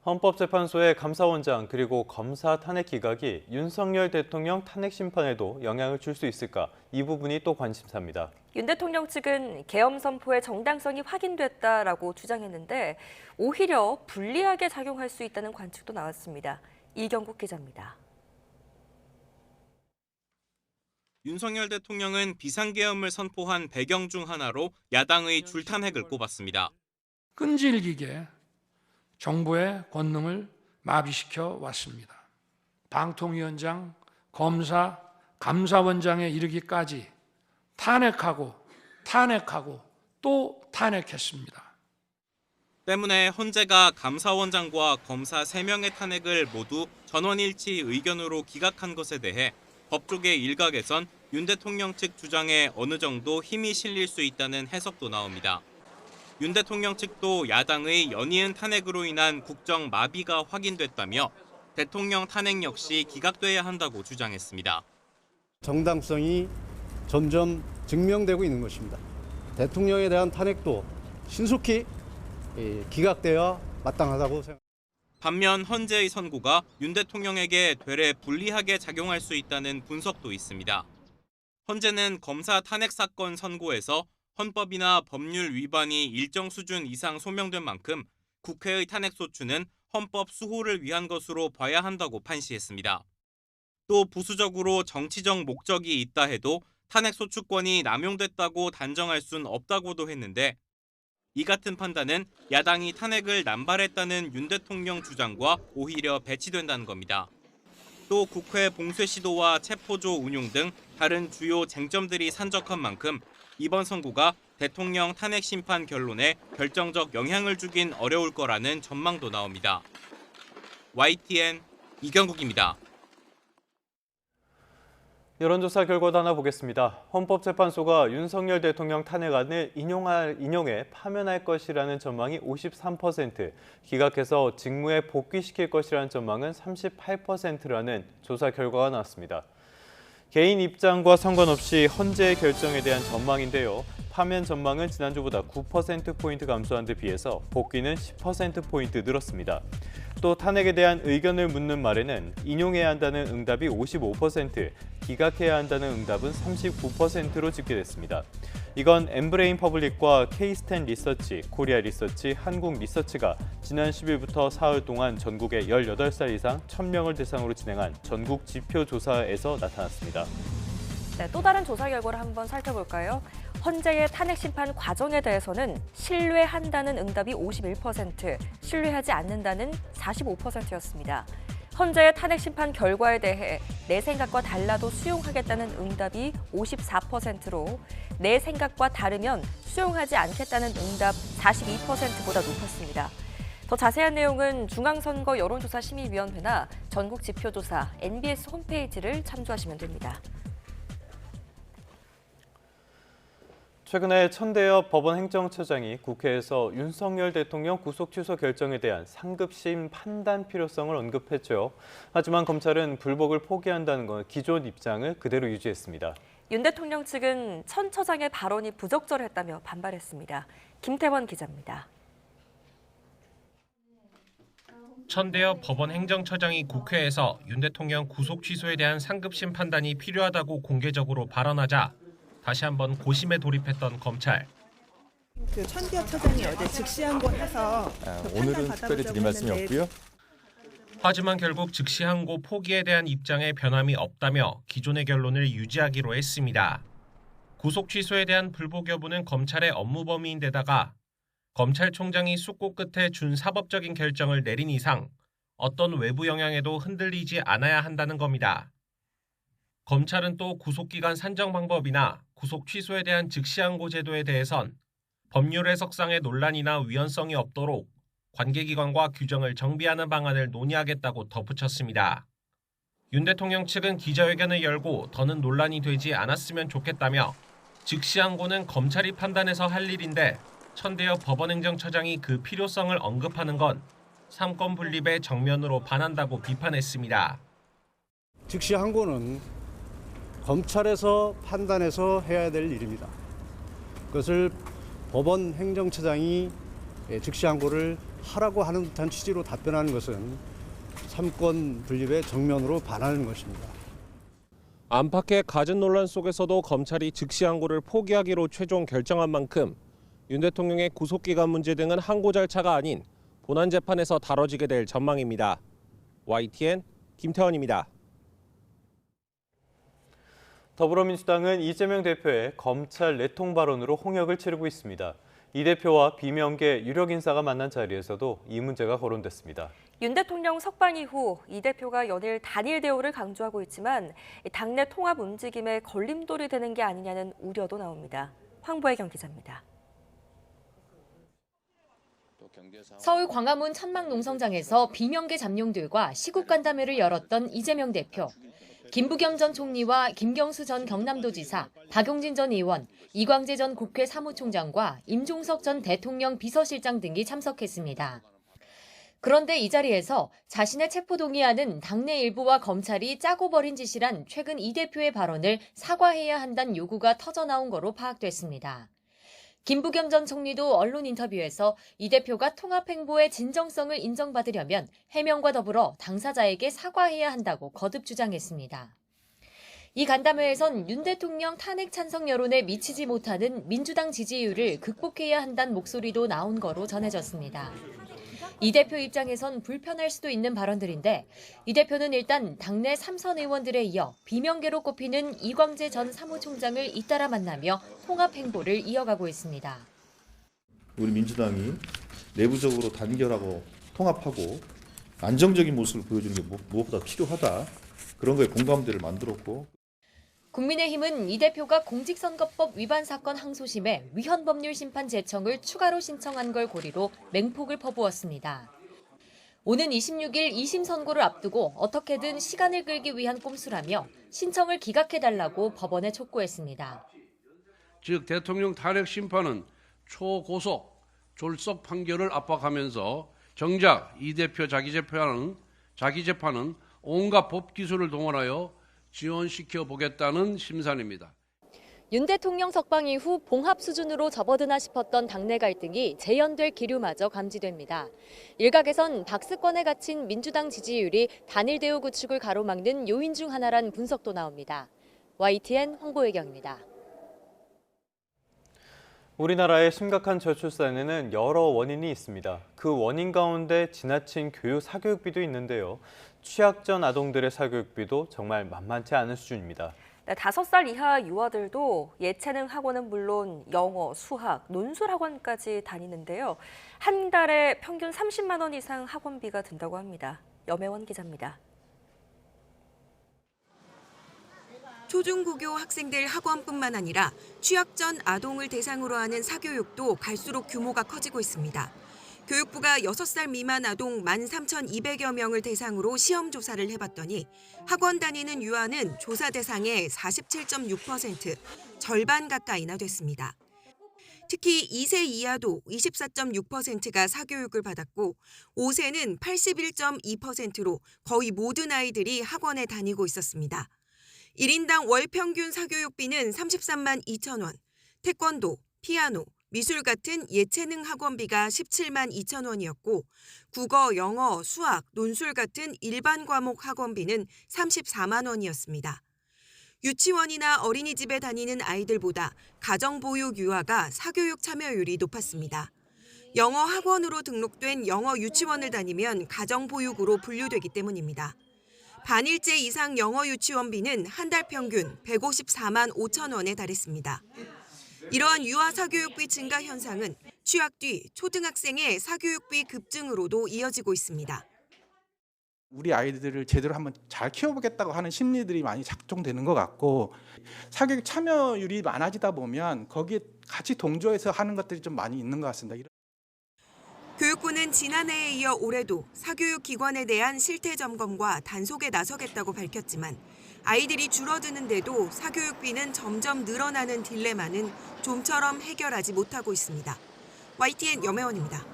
헌법재판소의 감사원장 그리고 검사 탄핵 기각이 윤석열 대통령 탄핵 심판에도 영향을 줄 수 있을까? 이 부분이 또 관심사입니다. 윤 대통령 측은 계엄 선포의 정당성이 확인됐다라고 주장했는데 오히려 불리하게 작용할 수 있다는 관측도 나왔습니다. 이경국 기자입니다. 윤석열 대통령은 비상계엄을 선포한 배경 중 하나로 야당의 줄탄핵을 꼽았습니다. 끈질기게 정부의 권능을 마비시켜 왔습니다. 방통위원장, 검사, 감사원장에 이르기까지 탄핵하고 또 탄핵했습니다. 때문에 헌재가 감사원장과 검사 3명의 탄핵을 모두 전원일치 의견으로 기각한 것에 대해 법조계 일각에선 윤 대통령 측 주장에 어느 정도 힘이 실릴 수 있다는 해석도 나옵니다. 윤 대통령 측도 야당의 연이은 탄핵으로 인한 국정 마비가 확인됐다며 대통령 탄핵 역시 기각돼야 한다고 주장했습니다. 정당성이 점점 증명되고 있는 것입니다. 대통령에 대한 탄핵도 신속히 기각되어야 마땅하다고 생각합니다. 반면 헌재의 선고가 윤 대통령에게 되레 불리하게 작용할 수 있다는 분석도 있습니다. 헌재는 검사 탄핵 사건 선고에서 헌법이나 법률 위반이 일정 수준 이상 소명된 만큼 국회의 탄핵 소추는 헌법 수호를 위한 것으로 봐야 한다고 판시했습니다. 또 부수적으로 정치적 목적이 있다 해도 탄핵 소추권이 남용됐다고 단정할 순 없다고도 했는데 이 같은 판단은 야당이 탄핵을 남발했다는 윤 대통령 주장과 오히려 배치된다는 겁니다. 또 국회 봉쇄 시도와 체포조 운용 등 다른 주요 쟁점들이 산적한 만큼 이번 선고가 대통령 탄핵 심판 결론에 결정적 영향을 주긴 어려울 거라는 전망도 나옵니다. YTN 이경국입니다. 여론조사 결과도 하나 보겠습니다. 헌법재판소가 윤석열 대통령 탄핵안을 인용해 파면할 것이라는 전망이 53%, 기각해서 직무에 복귀시킬 것이라는 전망은 38%라는 조사 결과가 나왔습니다. 개인 입장과 상관없이 헌재의 결정에 대한 전망인데요. 파면 전망은 지난주보다 9%포인트 감소한 데 비해서 복귀는 10%포인트 늘었습니다. 또 탄핵에 대한 의견을 묻는 말에는 인용해야 한다는 응답이 55%, 기각해야 한다는 응답은 39%로 집계됐습니다. 이건 엠브레인 퍼블릭과 K-스탠 리서치, 코리아 리서치, 한국 리서치가 지난 10일부터 사흘 동안 전국의 18살 이상 1,000명을 대상으로 진행한 전국 지표 조사에서 나타났습니다. 네, 또 다른 조사 결과를 한번 살펴볼까요? 헌재의 탄핵 심판 과정에 대해서는 신뢰한다는 응답이 51%, 신뢰하지 않는다는 45%였습니다. 헌재의 탄핵 심판 결과에 대해 내 생각과 달라도 수용하겠다는 응답이 54%로 내 생각과 다르면 수용하지 않겠다는 응답 42%보다 높았습니다. 더 자세한 내용은 중앙선거 여론조사심의위원회나 전국지표조사 NBS 홈페이지를 참조하시면 됩니다. 최근에 천대엽 법원 행정처장이 국회에서 윤석열 대통령 구속 취소 결정에 대한 상급심 판단 필요성을 언급했죠. 하지만 검찰은 불복을 포기한다는 건 기존 입장을 그대로 유지했습니다. 윤 대통령 측은 천 처장의 발언이 부적절했다며 반발했습니다. 김태원 기자입니다. 천대엽 법원 행정처장이 국회에서 윤 대통령 구속 취소에 대한 상급심 판단이 필요하다고 공개적으로 발언하자 다시 한번 고심에 돌입했던 검찰. 천대엽 처장이 어제 즉시항고해서 오늘은 특별히 드릴 말씀이 없고요. 하지만 결국 즉시항고 포기에 대한 입장에 변함이 없다며 기존의 결론을 유지하기로 했습니다. 구속 취소에 대한 불복 여부는 검찰의 업무 범위인데다가 검찰총장이 숙고 끝에 준사법적인 결정을 내린 이상 어떤 외부 영향에도 흔들리지 않아야 한다는 겁니다. 검찰은 또 구속기간 산정 방법이나 구속 취소에 대한 즉시항고 제도에 대해선 법률 해석상의 논란이나 위헌성이 없도록 관계기관과 규정을 정비하는 방안을 논의하겠다고 덧붙였습니다. 윤 대통령 측은 기자회견을 열고 더는 논란이 되지 않았으면 좋겠다며 즉시항고는 검찰이 판단해서 할 일인데 천대엽 법원행정처장이 그 필요성을 언급하는 건 삼권 분립에 정면으로 반한다고 비판했습니다. 즉시항고는 검찰에서 판단해서 해야 될 일입니다. 그것을 법원 행정처장이 즉시항고를 하라고 하는 듯한 취지로 답변하는 것은 삼권 분립의 정면으로 반하는 것입니다. 안팎의 갖은 논란 속에서도 검찰이 즉시항고를 포기하기로 최종 결정한 만큼 윤 대통령의 구속기간 문제 등은 항고 절차가 아닌 본안재판에서 다뤄지게 될 전망입니다. YTN 김태원입니다. 더불어민주당은 이재명 대표의 검찰 내통 발언으로 홍역을 치르고 있습니다. 이 대표와 비명계 유력 인사가 만난 자리에서도 이 문제가 거론됐습니다. 윤 대통령 석방 이후 이 대표가 연일 단일 대우를 강조하고 있지만 당내 통합 움직임에 걸림돌이 되는 게 아니냐는 우려도 나옵니다. 황보혜경 기자입니다. 서울 광화문 천막농성장에서 비명계 잠룡들과 시국간담회를 열었던 이재명 대표. 김부겸 전 총리와 김경수 전 경남도지사, 박용진 전 의원, 이광재 전 국회 사무총장과 임종석 전 대통령 비서실장 등이 참석했습니다. 그런데 이 자리에서 자신의 체포동의안은 당내 일부와 검찰이 짜고 벌인 짓이란 최근 이 대표의 발언을 사과해야 한다는 요구가 터져나온 거로 파악됐습니다. 김부겸 전 총리도 언론 인터뷰에서 이 대표가 통합 행보의 진정성을 인정받으려면 해명과 더불어 당사자에게 사과해야 한다고 거듭 주장했습니다. 이 간담회에선 윤 대통령 탄핵 찬성 여론에 미치지 못하는 민주당 지지율을 극복해야 한다는 목소리도 나온 거로 전해졌습니다. 이 대표 입장에선 불편할 수도 있는 발언들인데 이 대표는 일단 당내 3선 의원들에 이어 비명계로 꼽히는 이광재 전 사무총장을 잇따라 만나며 통합 행보를 이어가고 있습니다. 우리 민주당이 내부적으로 단결하고 통합하고 안정적인 모습을 보여주는 게 무엇보다 필요하다. 그런 거에 공감대를 만들었고. 국민의힘은 이 대표가 공직선거법 위반 사건 항소심에 위헌법률 심판 제청을 추가로 신청한 걸 고리로 맹폭을 퍼부었습니다. 오는 26일 2심 선고를 앞두고 어떻게든 시간을 끌기 위한 꼼수라며 신청을 기각해달라고 법원에 촉구했습니다. 즉 대통령 탄핵 심판은 초고속, 졸속 판결을 압박하면서 정작 이 대표 자기 재판은 온갖 법 기술을 동원하여 지원시켜 보겠다는 심산입니다. 윤 대통령 석방 이후 봉합 수준으로 접어드나 싶었던 당내 갈등이 재연될 기류마저 감지됩니다. 일각에선 박스권에 갇힌 민주당 지지율이 단일 대우 구축을 가로막는 요인 중 하나란 분석도 나옵니다. YTN 황보혜경입니다. 우리나라의 심각한 저출산에는 여러 원인이 있습니다. 그 원인 가운데 지나친 사교육비도 있는데요. 취학 전 아동들의 사교육비도 정말 만만치 않은 수준입니다. 5살 이하 유아들도 예체능 학원은 물론 영어, 수학, 논술 학원까지 다니는데요. 한 달에 평균 30만 원 이상 학원비가 든다고 합니다. 염혜원 기자입니다. 초중고교 학생들 학원뿐만 아니라 취학 전 아동을 대상으로 하는 사교육도 갈수록 규모가 커지고 있습니다. 교육부가 6살 미만 아동 13,200여 명을 대상으로 시험 조사를 해봤더니 학원 다니는 유아는 조사 대상의 47.6%, 절반 가까이나 됐습니다. 특히 2세 이하도 24.6%가 사교육을 받았고 5세는 81.2%로 거의 모든 아이들이 학원에 다니고 있었습니다. 1인당 월 평균 사교육비는 33만 2천 원, 태권도, 피아노, 미술 같은 예체능 학원비가 17만 2천 원이었고 국어, 영어, 수학, 논술 같은 일반 과목 학원비는 34만 원이었습니다. 유치원이나 어린이집에 다니는 아이들보다 가정보육 유아가 사교육 참여율이 높았습니다. 영어 학원으로 등록된 영어 유치원을 다니면 가정보육으로 분류되기 때문입니다. 반일제 이상 영어 유치원비는 한 달 평균 154만 5천 원에 달했습니다. 이러한 유아 사교육비 증가 현상은 취학 뒤 초등학생의 사교육비 급증으로도 이어지고 있습니다. 우리 아이들을 제대로 한번 잘 키워보겠다고 하는 심리들이 많이 작동되는 것 같고 사교육 참여율이 많아지다 보면 거기에 같이 동조해서 하는 것들이 좀 많이 있는 것 같습니다. 교육부는 지난해에 이어 올해도 사교육 기관에 대한 실태 점검과 단속에 나서겠다고 밝혔지만 아이들이 줄어드는데도 사교육비는 점점 늘어나는 딜레마는 좀처럼 해결하지 못하고 있습니다. YTN 염혜원입니다.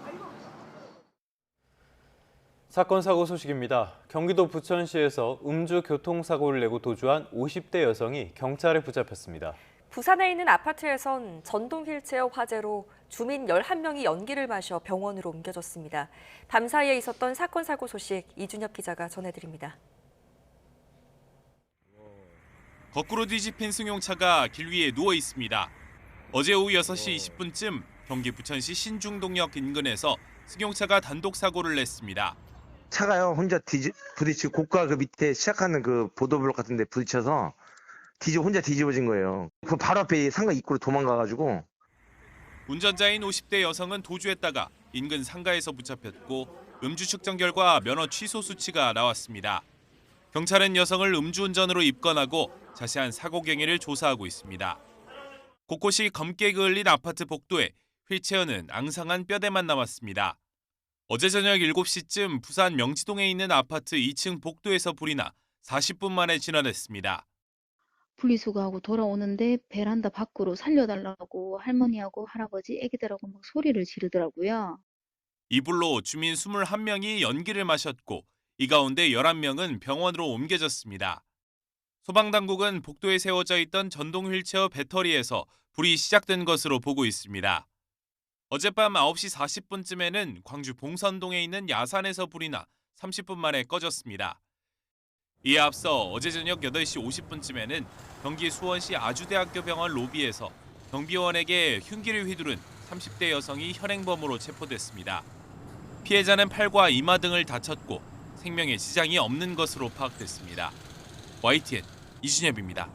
사건 사고 소식입니다. 경기도 부천시에서 음주 교통사고를 내고 도주한 50대 여성이 경찰에 붙잡혔습니다. 부산에 있는 아파트에선 전동 휠체어 화재로 주민 11명이 연기를 마셔 병원으로 옮겨졌습니다. 밤사이에 있었던 사건 사고 소식 이준엽 기자가 전해드립니다. 거꾸로 뒤집힌 승용차가 길 위에 누워 있습니다. 어제 오후 6시 20분쯤 경기 부천시 신중동역 인근에서 승용차가 단독 사고를 냈습니다. 차가요 혼자 부딪히고 고가 그 밑에 시작하는 그 보도블록 같은 데 부딪혀서 혼자 뒤집어진 거예요. 그 바로 앞에 상가 입구로 도망가가지고. 운전자인 50대 여성은 도주했다가 인근 상가에서 붙잡혔고 음주 측정 결과 면허 취소 수치가 나왔습니다. 경찰은 여성을 음주운전으로 입건하고 자세한 사고 경위를 조사하고 있습니다. 곳곳이 검게 그을린 아파트 복도에 휠체어는 앙상한 뼈대만 남았습니다. 어제 저녁 7시쯤 부산 명지동에 있는 아파트 2층 복도에서 불이 나 40분 만에 진화됐습니다. 분리수거하고 돌아오는데 베란다 밖으로 살려달라고 할머니하고 할아버지, 애기들하고 막 소리를 지르더라고요. 이 불로 주민 21명이 연기를 마셨고 이 가운데 11명은 병원으로 옮겨졌습니다. 소방당국은 복도에 세워져 있던 전동 휠체어 배터리에서 불이 시작된 것으로 보고 있습니다. 어젯밤 9시 40분쯤에는 광주 봉선동에 있는 야산에서 불이 나 30분 만에 꺼졌습니다. 이에 앞서 어제 저녁 8시 50분쯤에는 경기 수원시 아주대학교 병원 로비에서 경비원에게 흉기를 휘두른 30대 여성이 현행범으로 체포됐습니다. 피해자는 팔과 이마 등을 다쳤고 생명에 지장이 없는 것으로 파악됐습니다. YTN 이준엽입니다.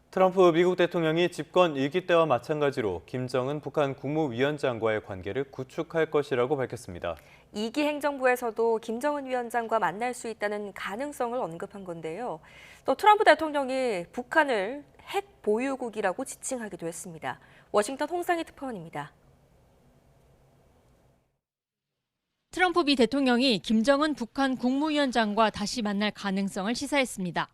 트럼프 미국 대통령이 집권 1기 때와 마찬가지로 김정은 북한 국무위원장과의 관계를 구축할 것이라고 밝혔습니다. 2기 행정부에서도 김정은 위원장과 만날 수 있다는 가능성을 언급한 건데요. 또 트럼프 대통령이 북한을 핵 보유국이라고 지칭하기도 했습니다. 워싱턴 홍상희 특파원입니다. 트럼프 미 대통령이 김정은 북한 국무위원장과 다시 만날 가능성을 시사했습니다.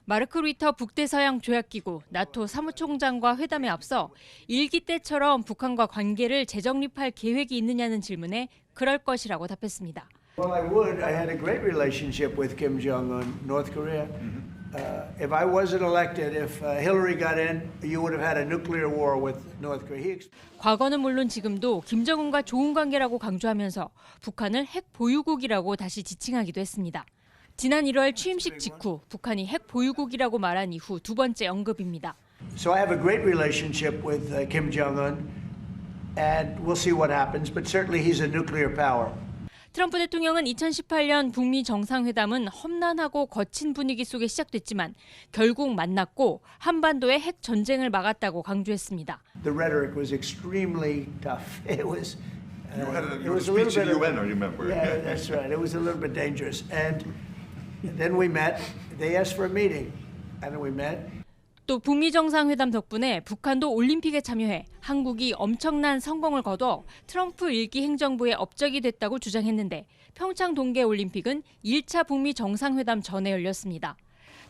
마르크 루이터 북대서양 조약기구 나토 사무총장과 회담에 앞서 1기 때처럼 북한과 관계를 재정립할 계획이 있느냐는 질문에 그럴 것이라고 답했습니다. Well, I would. I had a great relationship with Kim Jong-un, North Korea. If I wasn't elected, if Hillary got in, you would have had a nuclear war with North Korea. 과거는 물론 지금도 김정은과 좋은 관계라고 강조하면서 북한을 핵 보유국이라고 다시 지칭하기도 했습니다. 지난 1월 취임식 직후 북한이 핵 보유국이라고 말한 이후 두 번째 언급입니다. So I have a great relationship with Kim Jong-un, and we'll see what happens. But certainly he's a nuclear power. 트럼프 대통령은 2018년 북미 정상회담은 험난하고 거친 분위기 속에 시작됐지만 결국 만났고 한반도의 핵 전쟁을 막았다고 강조했습니다. The rhetoric was extremely tough. It was a little bit. UN, I remember. Yeah, that's right. It was a little bit dangerous. And then we met. They asked for a meeting, and we met. 또 북미 정상회담 덕분에 북한도 올림픽에 참여해 한국이 엄청난 성공을 거둬 트럼프 1기 행정부의 업적이 됐다고 주장했는데 평창 동계올림픽은 1차 북미 정상회담 전에 열렸습니다.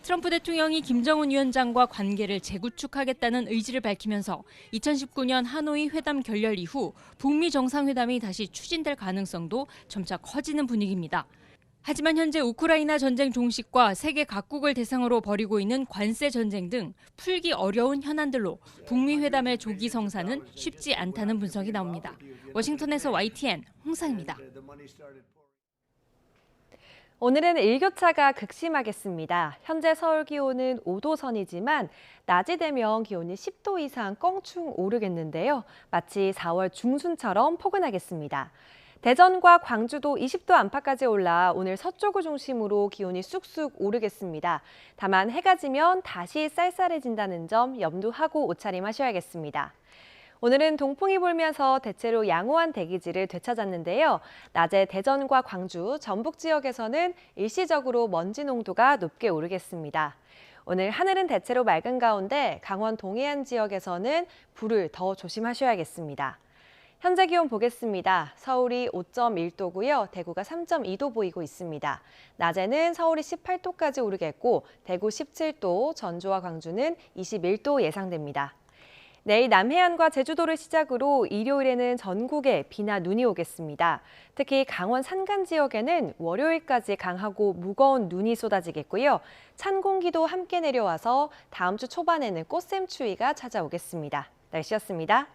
트럼프 대통령이 김정은 위원장과 관계를 재구축하겠다는 의지를 밝히면서 2019년 하노이 회담 결렬 이후 북미 정상회담이 다시 추진될 가능성도 점차 커지는 분위기입니다. 하지만 현재 우크라이나 전쟁 종식과 세계 각국을 대상으로 벌이고 있는 관세 전쟁 등 풀기 어려운 현안들로 북미 회담의 조기 성사는 쉽지 않다는 분석이 나옵니다. 워싱턴에서 YTN 홍상입니다. 오늘은 일교차가 극심하겠습니다. 현재 서울 기온은 5도 선이지만 낮이 되면 기온이 10도 이상 껑충 오르겠는데요. 마치 4월 중순처럼 포근하겠습니다. 대전과 광주도 20도 안팎까지 올라 오늘 서쪽을 중심으로 기온이 쑥쑥 오르겠습니다. 다만 해가 지면 다시 쌀쌀해진다는 점 염두하고 옷차림하셔야겠습니다. 오늘은 동풍이 불면서 대체로 양호한 대기질을 되찾았는데요. 낮에 대전과 광주, 전북 지역에서는 일시적으로 먼지 농도가 높게 오르겠습니다. 오늘 하늘은 대체로 맑은 가운데 강원 동해안 지역에서는 불을 더 조심하셔야겠습니다. 현재 기온 보겠습니다. 서울이 5.1도고요. 대구가 3.2도 보이고 있습니다. 낮에는 서울이 18도까지 오르겠고 대구 17도, 전주와 광주는 21도 예상됩니다. 내일 남해안과 제주도를 시작으로 일요일에는 전국에 비나 눈이 오겠습니다. 특히 강원 산간 지역에는 월요일까지 강하고 무거운 눈이 쏟아지겠고요. 찬 공기도 함께 내려와서 다음 주 초반에는 꽃샘추위가 찾아오겠습니다. 날씨였습니다.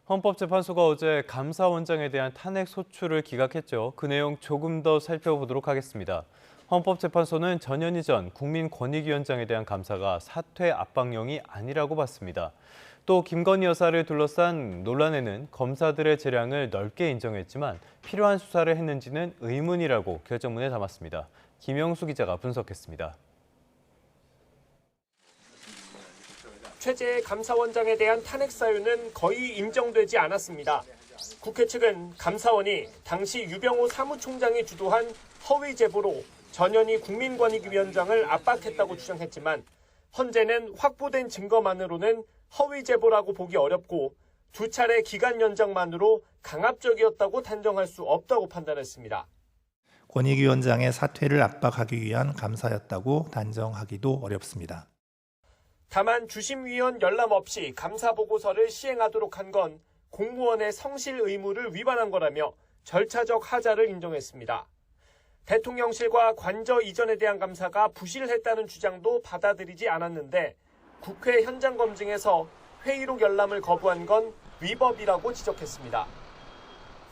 헌법재판소가 어제 감사원장에 대한 탄핵 소추를 기각했죠. 그 내용 조금 더 살펴보도록 하겠습니다. 헌법재판소는 전현희 전 국민권익위원장에 대한 감사가 사퇴 압박용이 아니라고 봤습니다. 또 김건희 여사를 둘러싼 논란에는 검사들의 재량을 넓게 인정했지만 필요한 수사를 했는지는 의문이라고 결정문에 담았습니다. 김영수 기자가 분석했습니다. 최재해 감사원장에 대한 탄핵 사유는 거의 인정되지 않았습니다. 국회 측은 감사원이 당시 유병호 사무총장이 주도한 허위 제보로 전현희 국민권익위원장을 압박했다고 주장했지만 헌재는 확보된 증거만으로는 허위 제보라고 보기 어렵고 두 차례 기간 연장만으로 강압적이었다고 단정할 수 없다고 판단했습니다. 권익위원장의 사퇴를 압박하기 위한 감사였다고 단정하기도 어렵습니다. 다만 주심위원 열람 없이 감사보고서를 시행하도록 한 건 공무원의 성실 의무를 위반한 거라며 절차적 하자를 인정했습니다. 대통령실과 관저 이전에 대한 감사가 부실했다는 주장도 받아들이지 않았는데 국회 현장 검증에서 회의록 열람을 거부한 건 위법이라고 지적했습니다.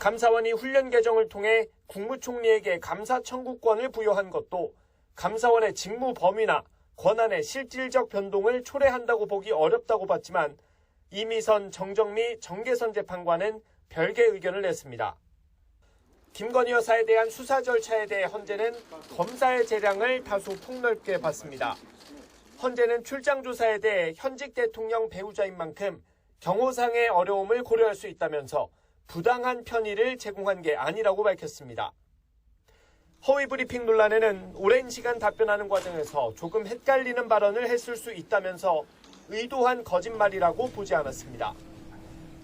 감사원이 훈련 개정을 통해 국무총리에게 감사 청구권을 부여한 것도 감사원의 직무 범위나 권한의 실질적 변동을 초래한다고 보기 어렵다고 봤지만 이미선, 정정미, 정계선 재판관은 별개 의견을 냈습니다. 김건희 여사에 대한 수사 절차에 대해 헌재는 검사의 재량을 다소 폭넓게 봤습니다. 헌재는 출장 조사에 대해 현직 대통령 배우자인 만큼 경호상의 어려움을 고려할 수 있다면서 부당한 편의를 제공한 게 아니라고 밝혔습니다. 허위 브리핑 논란에는 오랜 시간 답변하는 과정에서 조금 헷갈리는 발언을 했을 수 있다면서 의도한 거짓말이라고 보지 않았습니다.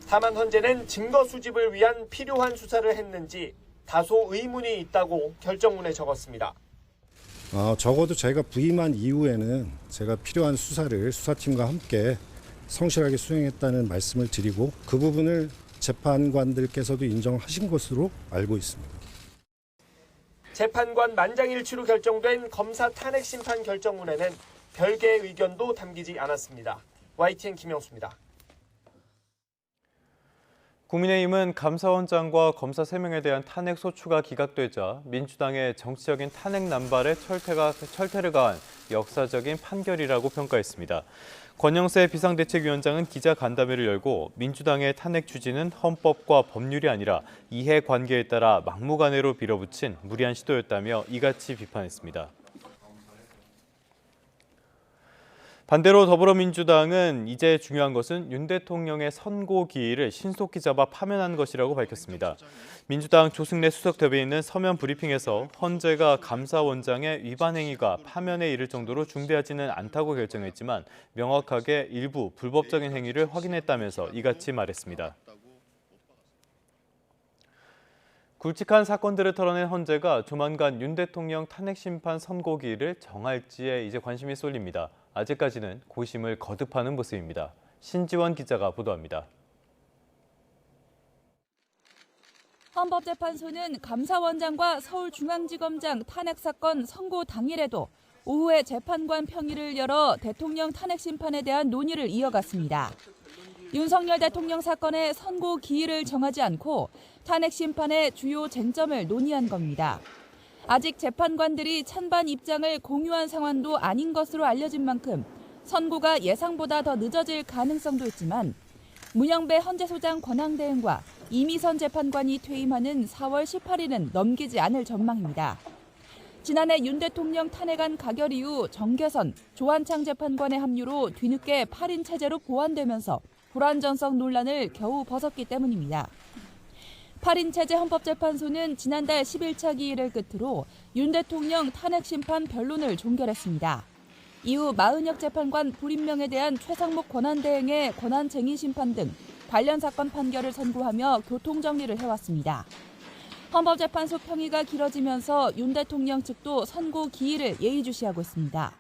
다만 헌재는 증거 수집을 위한 필요한 수사를 했는지 다소 의문이 있다고 결정문에 적었습니다. 적어도 제가 부임한 이후에는 제가 필요한 수사를 수사팀과 함께 성실하게 수행했다는 말씀을 드리고 그 부분을 재판관들께서도 인정하신 것으로 알고 있습니다. 재판관 만장일치로 결정된 검사 탄핵 심판 결정문에는 별개의 의견도 담기지 않았습니다. YTN 김영수입니다. 국민의힘은 감사원장과 검사 3명에 대한 탄핵 소추가 기각되자 민주당의 정치적인 탄핵 남발에 철퇴를 가한 역사적인 판결이라고 평가했습니다. 권영세 비상대책위원장은 기자간담회를 열고 민주당의 탄핵 취지는 헌법과 법률이 아니라 이해관계에 따라 막무가내로 빌어붙인 무리한 시도였다며 이같이 비판했습니다. 반대로 더불어민주당은 이제 중요한 것은 윤 대통령의 선고 기일을 신속히 잡아 파면한 것이라고 밝혔습니다. 민주당 조승래 수석 대변인은 서면 브리핑에서 헌재가 감사원장의 위반 행위가 파면에 이를 정도로 중대하지는 않다고 결정했지만 명확하게 일부 불법적인 행위를 확인했다면서 이같이 말했습니다. 굵직한 사건들을 털어낸 헌재가 조만간 윤 대통령 탄핵 심판 선고기일을 정할지에 이제 관심이 쏠립니다. 아직까지는 고심을 거듭하는 모습입니다. 신지원 기자가 보도합니다. 헌법재판소는 감사원장과 서울중앙지검장 탄핵 사건 선고 당일에도 오후에 재판관 평의를 열어 대통령 탄핵 심판에 대한 논의를 이어갔습니다. 윤석열 대통령 사건의 선고 기일을 정하지 않고 탄핵 심판의 주요 쟁점을 논의한 겁니다. 아직 재판관들이 찬반 입장을 공유한 상황도 아닌 것으로 알려진 만큼 선고가 예상보다 더 늦어질 가능성도 있지만 문영배 헌재소장 권한대행과 이미선 재판관이 퇴임하는 4월 18일은 넘기지 않을 전망입니다. 지난해 윤 대통령 탄핵안 가결 이후 정계선, 조한창 재판관의 합류로 뒤늦게 8인 체제로 보완되면서 불완전성 논란을 겨우 벗었기 때문입니다. 8인 체제 헌법재판소는 지난달 10일차 기일을 끝으로 윤 대통령 탄핵 심판 변론을 종결했습니다. 이후 마은혁 재판관 불임명에 대한 최상목 권한대행의 권한쟁의 심판 등 관련 사건 판결을 선고하며 교통정리를 해왔습니다. 헌법재판소 평의가 길어지면서 윤 대통령 측도 선고 기일을 예의주시하고 있습니다.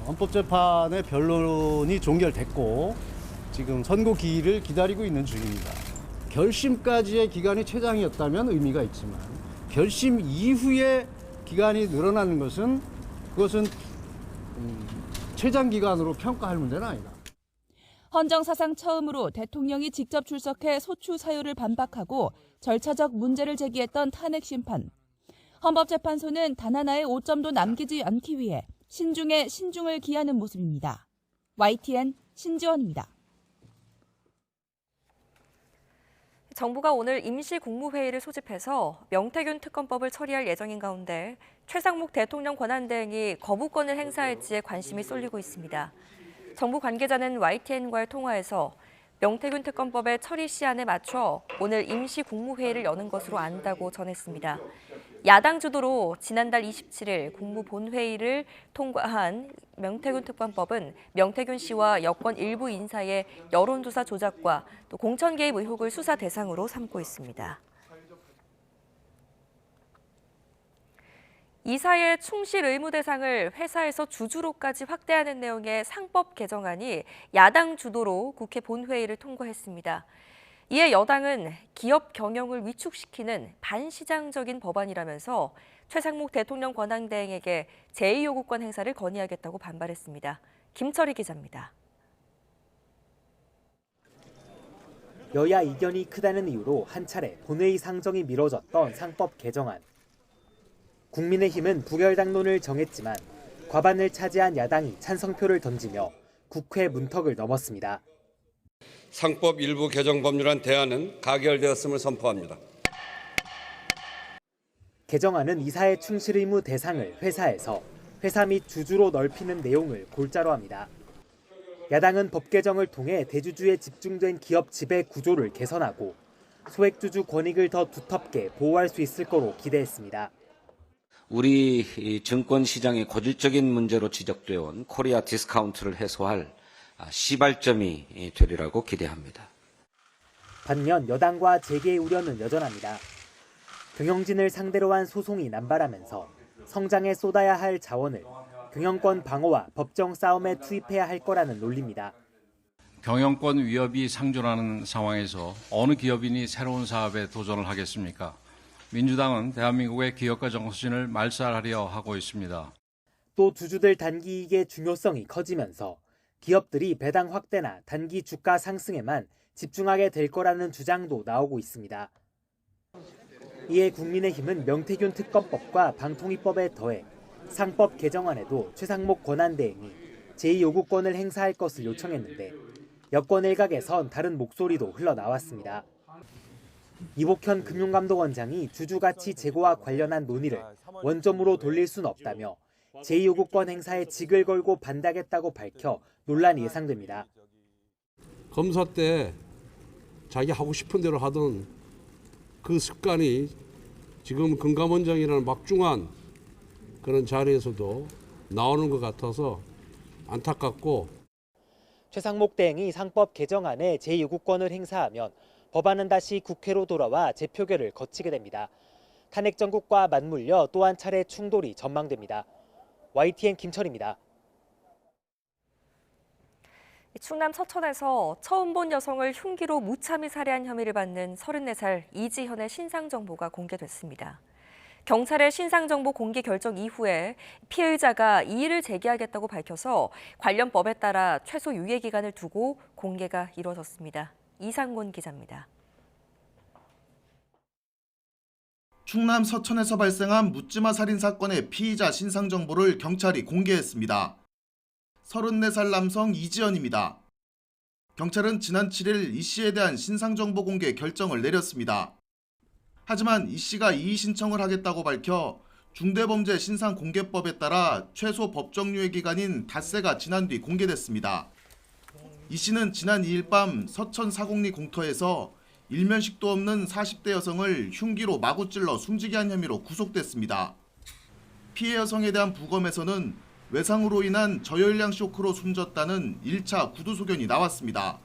헌법재판의 변론이 종결됐고 지금 선고 기일을 기다리고 있는 중입니다. 결심까지의 기간이 최장이었다면 의미가 있지만 결심 이후에 기간이 늘어나는 것은 그것은 최장 기간으로 평가할 문제는 아니다. 헌정 사상 처음으로 대통령이 직접 출석해 소추 사유를 반박하고 절차적 문제를 제기했던 탄핵 심판. 헌법재판소는 단 하나의 오점도 남기지 않기 위해 신중에 신중을 기하는 모습입니다. YTN 신지원입니다. 정부가 오늘 임시국무회의를 소집해서 명태균 특검법을 처리할 예정인 가운데 최상목 대통령 권한대행이 거부권을 행사할지에 관심이 쏠리고 있습니다. 정부 관계자는 YTN과의 통화에서 명태균 특검법의 처리 시한에 맞춰 오늘 임시국무회의를 여는 것으로 안다고 전했습니다. 야당 주도로 지난달 27일 국무본회의를 통과한 명태균 특검법은 명태균 씨와 여권 일부 인사의 여론조사 조작과 또 공천 개입 의혹을 수사 대상으로 삼고 있습니다. 이사의 충실 의무 대상을 회사에서 주주로까지 확대하는 내용의 상법 개정안이 야당 주도로 국회 본회의를 통과했습니다. 이에 여당은 기업 경영을 위축시키는 반시장적인 법안이라면서 최상목 대통령 권한대행에게 제2요구권 행사를 건의하겠다고 반발했습니다. 김철희 기자입니다. 여야 이견이 크다는 이유로 한 차례 본회의 상정이 미뤄졌던 상법 개정안. 국민의힘은 부결 당론을 정했지만 과반을 차지한 야당이 찬성표를 던지며 국회 문턱을 넘었습니다. 상법 일부 개정 법률안 대안은 가결되었음을 선포합니다. 개정안은 이사의 충실 의무 대상을 회사에서 회사 및 주주로 넓히는 내용을 골자로 합니다. 야당은 법 개정을 통해 대주주에 집중된 기업 지배 구조를 개선하고 소액주주 권익을 더 두텁게 보호할 수 있을 거로 기대했습니다. 우리 증권 시장의 고질적인 문제로 지적되어 온 코리아 디스카운트를 해소할 시발점이 되리라고 기대합니다. 반면 여당과 재계의 우려는 여전합니다. 경영진을 상대로 한 소송이 남발하면서 성장에 쏟아야 할 자원을 경영권 방어와 법정 싸움에 투입해야 할 거라는 논리입니다. 경영권 위협이 상존하는 상황에서 어느 기업인이 새로운 사업에 도전을 하겠습니까? 민주당은 대한민국의 기업가 정신을 말살하려 하고 있습니다. 또 주주들 단기 이익의 중요성이 커지면서 기업들이 배당 확대나 단기 주가 상승에만 집중하게 될 거라는 주장도 나오고 있습니다. 이에 국민의힘은 명태균 특검법과 방통위법에 더해 상법 개정안에도 최상목 권한대행이 제2요구권을 행사할 것을 요청했는데 여권 일각에선 다른 목소리도 흘러나왔습니다. 이복현 금융감독원장이 주주가치 제고와 관련한 논의를 원점으로 돌릴 수는 없다며 제2요구권 행사에 직을 걸고 반대하겠다고 밝혀 논란이 예상됩니다. 검사 때 자기 하고 싶은 대로 하던 그 습관이 지금 금감원장이라는 막중한 그런 자리에서도 나오는 것 같아서 안타깝고, 최상목 대행이 상법 개정안에 제2요구권을 행사하면 법안은 다시 국회로 돌아와 재표결을 거치게 됩니다. 탄핵 정국과 맞물려 또 한 차례 충돌이 전망됩니다. YTN 김철입니다. 충남 서천에서 처음 본 여성을 흉기로 무참히 살해한 혐의를 받는 34살 이지현의 신상정보가 공개됐습니다. 경찰의 신상정보 공개 결정 이후에 피해자가 이의를 제기하겠다고 밝혀서 관련 법에 따라 최소 유예 기간을 두고 공개가 이루어졌습니다. 이상곤 기자입니다. 충남 서천에서 발생한 묻지마 살인 사건의 피의자 신상 정보를 경찰이 공개했습니다. 34살 남성 이지연입니다. 경찰은 지난 7일 이 씨에 대한 신상정보 공개 결정을 내렸습니다. 하지만 이 씨가 이의 신청을 하겠다고 밝혀 중대범죄 신상공개법에 따라 최소 법정 유예 기간인 닷새가 지난 뒤 공개됐습니다. 이 씨는 지난 2일 밤 서천 사곡리 공터에서 일면식도 없는 40대 여성을 흉기로 마구 찔러 숨지게 한 혐의로 구속됐습니다. 피해 여성에 대한 부검에서는 외상으로 인한 저혈량 쇼크로 숨졌다는 1차 구두 소견이 나왔습니다.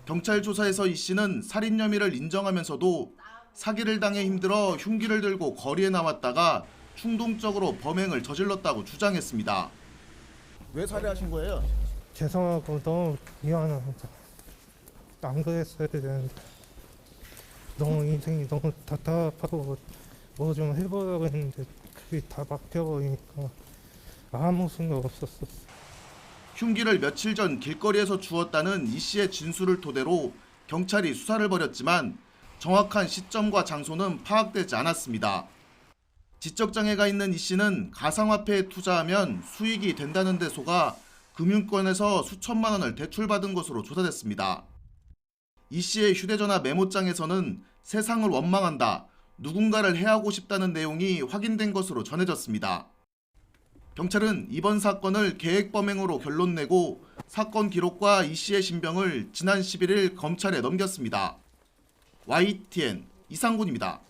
경찰 조사에서 이 씨는 살인 혐의를 인정하면서도 사기를 당해 힘들어 흉기를 들고 거리에 나왔다가 충동적으로 범행을 저질렀다고 주장했습니다. 왜 살해하신 거예요? 죄송하고 너무 미안합니다. 안 그랬어야 되는데 너무 인생이 너무 답답하고 뭐 좀 해보려고 했는데 그게 다 막혀버리니까 아무 생각 없었어. 흉기를 며칠 전 길거리에서 주웠다는 이 씨의 진술을 토대로 경찰이 수사를 벌였지만 정확한 시점과 장소는 파악되지 않았습니다. 지적장애가 있는 이 씨는 가상화폐에 투자하면 수익이 된다는 데 속아 금융권에서 수천만 원을 대출받은 것으로 조사됐습니다. 이 씨의 휴대전화 메모장에서는 세상을 원망한다, 누군가를 해하고 싶다는 내용이 확인된 것으로 전해졌습니다. 경찰은 이번 사건을 계획범행으로 결론내고 사건 기록과 이 씨의 신병을 지난 11일 검찰에 넘겼습니다. YTN 이상군입니다.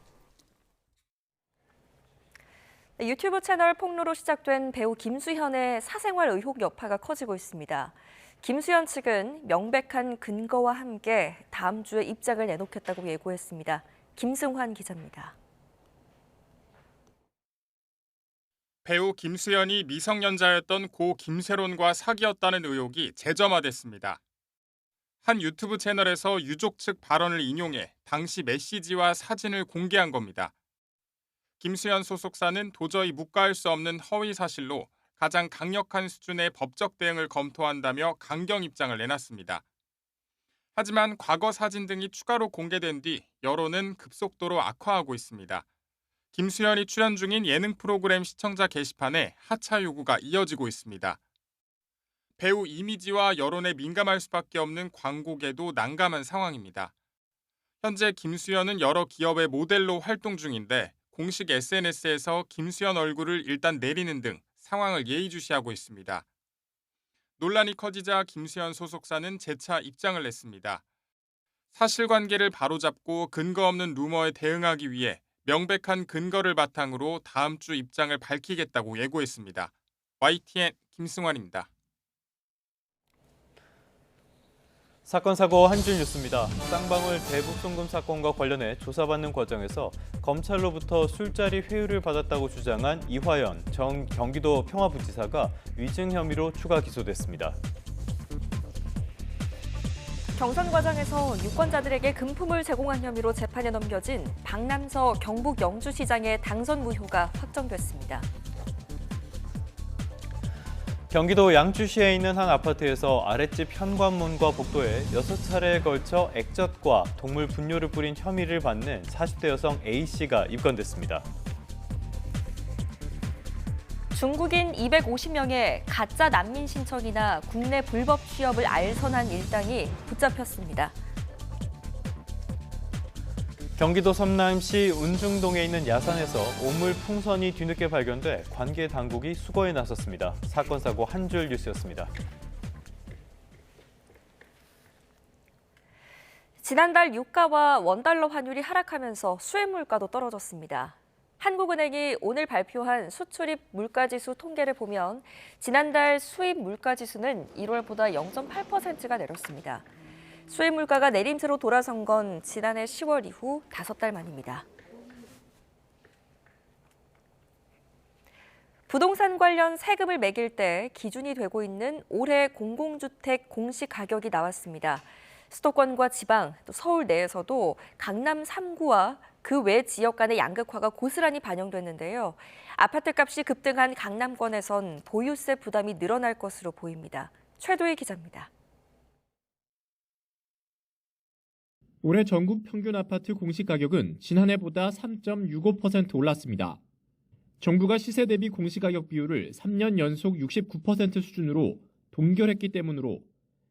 네, 유튜브 채널 폭로로 시작된 배우 김수현의 사생활 의혹 여파가 커지고 있습니다. 김수현 측은 명백한 근거와 함께 다음 주에 입장을 내놓겠다고 예고했습니다. 김승환 기자입니다. 배우 김수현이 미성년자였던 고 김세론과 사귀었다는 의혹이 재점화됐습니다. 한 유튜브 채널에서 유족 측 발언을 인용해 당시 메시지와 사진을 공개한 겁니다. 김수현 소속사는 도저히 묵과할 수 없는 허위 사실로 가장 강력한 수준의 법적 대응을 검토한다며 강경 입장을 내놨습니다. 하지만 과거 사진 등이 추가로 공개된 뒤 여론은 급속도로 악화하고 있습니다. 김수현이 출연 중인 예능 프로그램 시청자 게시판에 하차 요구가 이어지고 있습니다. 배우 이미지와 여론에 민감할 수밖에 없는 광고계도 난감한 상황입니다. 현재 김수현은 여러 기업의 모델로 활동 중인데 공식 SNS에서 김수현 얼굴을 일단 내리는 등 상황을 예의주시하고 있습니다. 논란이 커지자 김수현 소속사는 재차 입장을 냈습니다. 사실관계를 바로잡고 근거 없는 루머에 대응하기 위해 명백한 근거를 바탕으로 다음 주 입장을 밝히겠다고 예고했습니다. YTN 김승환입니다. 사건 사고 한 줄 뉴스입니다. 쌍방울 대북 송금 사건과 관련해 조사받는 과정에서 검찰로부터 술자리 회유를 받았다고 주장한 이화연 전 경기도 평화부지사가 위증 혐의로 추가 기소됐습니다. 경선 과정에서 유권자들에게 금품을 제공한 혐의로 재판에 넘겨진 박남서 경북 영주시장의 당선 무효가 확정됐습니다. 경기도 양주시에 있는 한 아파트에서 아랫집 현관문과 복도에 6차례에 걸쳐 액젓과 동물 분뇨를 뿌린 혐의를 받는 40대 여성 A씨가 입건됐습니다. 중국인 250명의 가짜 난민 신청이나 국내 불법 취업을 알선한 일당이 붙잡혔습니다. 경기도 성남시 운중동에 있는 야산에서 오물 풍선이 뒤늦게 발견돼 관계 당국이 수거에 나섰습니다. 사건 사고 한 줄 뉴스였습니다. 지난달 유가와 원달러 환율이 하락하면서 수입 물가도 떨어졌습니다. 한국은행이 오늘 발표한 수출입 물가지수 통계를 보면 지난달 수입 물가지수는 1월보다 0.8%가 내렸습니다. 수입 물가가 내림세로 돌아선 건 지난해 10월 이후 5달 만입니다. 부동산 관련 세금을 매길 때 기준이 되고 있는 올해 공공주택 공시가격이 나왔습니다. 수도권과 지방, 또 서울 내에서도 강남 3구와 그 외 지역 간의 양극화가 고스란히 반영됐는데요. 아파트값이 급등한 강남권에선 보유세 부담이 늘어날 것으로 보입니다. 최도희 기자입니다. 올해 전국 평균 아파트 공시가격은 지난해보다 3.65% 올랐습니다. 정부가 시세 대비 공시가격 비율을 3년 연속 69% 수준으로 동결했기 때문으로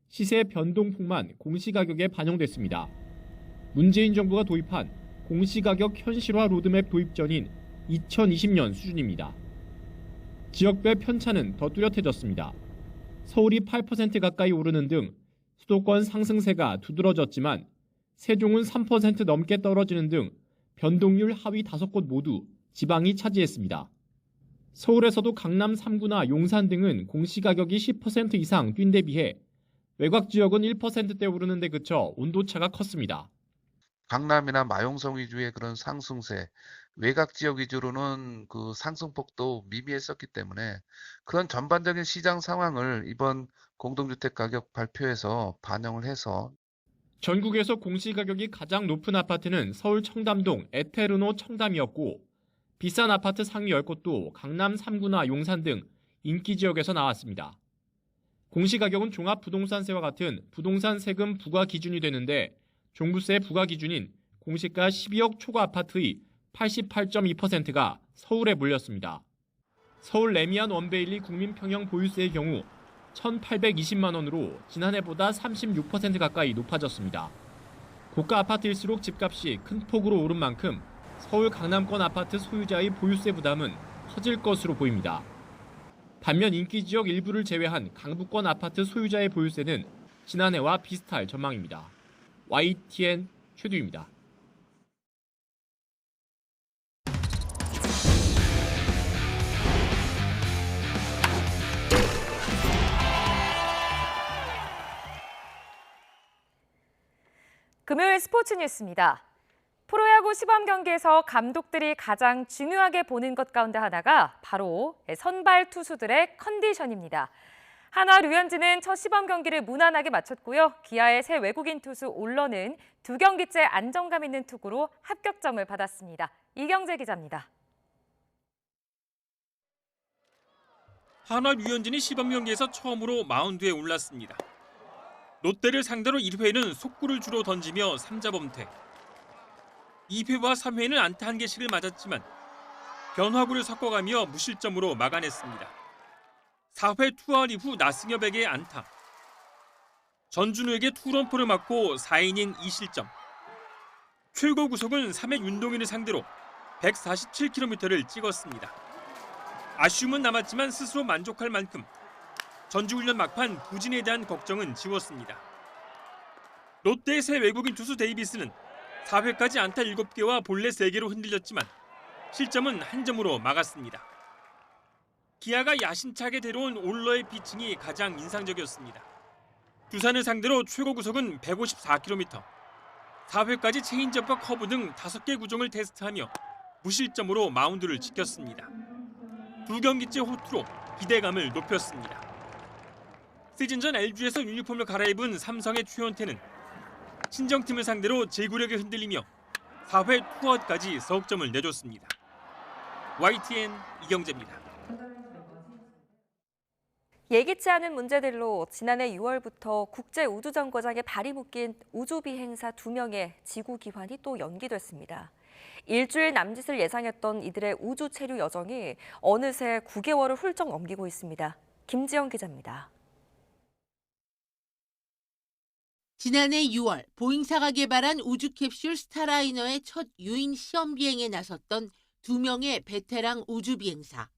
시세 변동폭만 공시가격에 반영됐습니다. 문재인 정부가 도입한 공시가격 현실화 로드맵 도입 전인 2020년 수준입니다. 지역별 편차는 더 뚜렷해졌습니다. 서울이 8% 가까이 오르는 등 수도권 상승세가 두드러졌지만 세종은 3% 넘게 떨어지는 등 변동률 하위 5곳 모두 지방이 차지했습니다. 서울에서도 강남 3구나 용산 등은 공시가격이 10% 이상 뛴 데 비해 외곽 지역은 1%대 오르는 데 그쳐 온도차가 컸습니다. 강남이나 마용성 위주의 그런 상승세, 외곽 지역 위주로는 그 상승폭도 미미했었기 때문에 그런 전반적인 시장 상황을 이번 공동주택 가격 발표에서 반영을 해서 전국에서 공시가격이 가장 높은 아파트는 서울 청담동 에테르노 청담이었고 비싼 아파트 상위 10곳도 강남 3구나 용산 등 인기 지역에서 나왔습니다. 공시가격은 종합부동산세와 같은 부동산 세금 부과 기준이 되는데 종부세 부과 기준인 공시가 12억 초과 아파트의 88.2%가 서울에 몰렸습니다. 서울 레미안 원베일리 국민평형 보유세의 경우 1,820만 원으로 지난해보다 36% 가까이 높아졌습니다. 고가 아파트일수록 집값이 큰 폭으로 오른 만큼 서울 강남권 아파트 소유자의 보유세 부담은 커질 것으로 보입니다. 반면 인기 지역 일부를 제외한 강북권 아파트 소유자의 보유세는 지난해와 비슷할 전망입니다. YTN 최두입니다. 금요일 스포츠 뉴스입니다. 프로야구 시범 경기에서 감독들이 가장 중요하게 보는 것 가운데 하나가 바로 선발 투수들의 컨디션입니다. 한화 류현진은 첫 시범 경기를 무난하게 마쳤고요. 기아의 새 외국인 투수 올런은 2경기째 안정감 있는 투구로 합격점을 받았습니다. 이경재 기자입니다. 한화 류현진이 시범 경기에서 처음으로 마운드에 올랐습니다. 롯데를 상대로 1회에는 속구를 주로 던지며 3자범퇴. 2회와 3회에는 안타 1개씩을 맞았지만 변화구를 섞어가며 무실점으로 막아냈습니다. 4회 투아웃 이후 나승엽에게 안타. 전준우에게 투런포를 맞고 4이닝 2실점. 최고 구속은 3회 윤동인을 상대로 147km를 찍었습니다. 아쉬움은 남았지만 스스로 만족할 만큼 전주훈련 막판 부진에 대한 걱정은 지웠습니다. 롯데의 새 외국인 투수 데이비스는 4회까지 안타 7개와 볼넷 3개로 흔들렸지만 실점은 1점으로 막았습니다. 기아가 야심차게 데려온 올러의 피칭이 가장 인상적이었습니다. 두산을 상대로 최고 구속은 154km. 4회까지 체인지업과 커브 등 5개 구종을 테스트하며 무실점으로 마운드를 지켰습니다. 2경기째 호투로 기대감을 높였습니다. 시즌 전 LG에서 유니폼을 갈아입은 삼성의 최원태는 친정팀을 상대로 제구력에 흔들리며 4회 투아웃까지 석점을 내줬습니다. YTN 이경재입니다. 예기치 않은 문제들로 지난해 6월부터 국제우주정거장에 발이 묶인 우주비행사 2명의 지구 귀환이 또 연기됐습니다. 일주일 남짓을 예상했던 이들의 우주 체류 여정이 어느새 9개월을 훌쩍 넘기고 있습니다. 김지영 기자입니다. 지난해 6월 보잉사가 개발한 우주 캡슐 스타라이너의 첫 유인 시험 비행에 나섰던 2명의 베테랑 우주 비행사.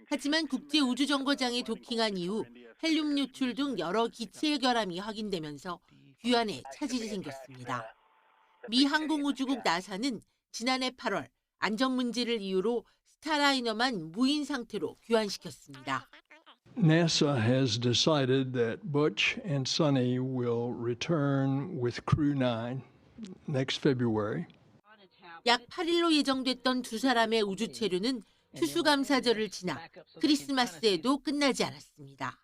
하지만 국제우주정거장에 도킹한 이후 헬륨 유출 등 여러 기체의 결함이 확인되면서 귀환에 차질이 생겼습니다. 미 항공우주국 나사는 지난해 8월 안전 문제를 이유로 스타라이너만 무인 상태로 귀환시켰습니다. NASA has decided that Butch and Sonny will return with Crew 9 next February. 약 8일로 예정됐던 두 사람의 우주 체류는 추수감사절을 지나 크리스마스에도 끝나지 않았습니다.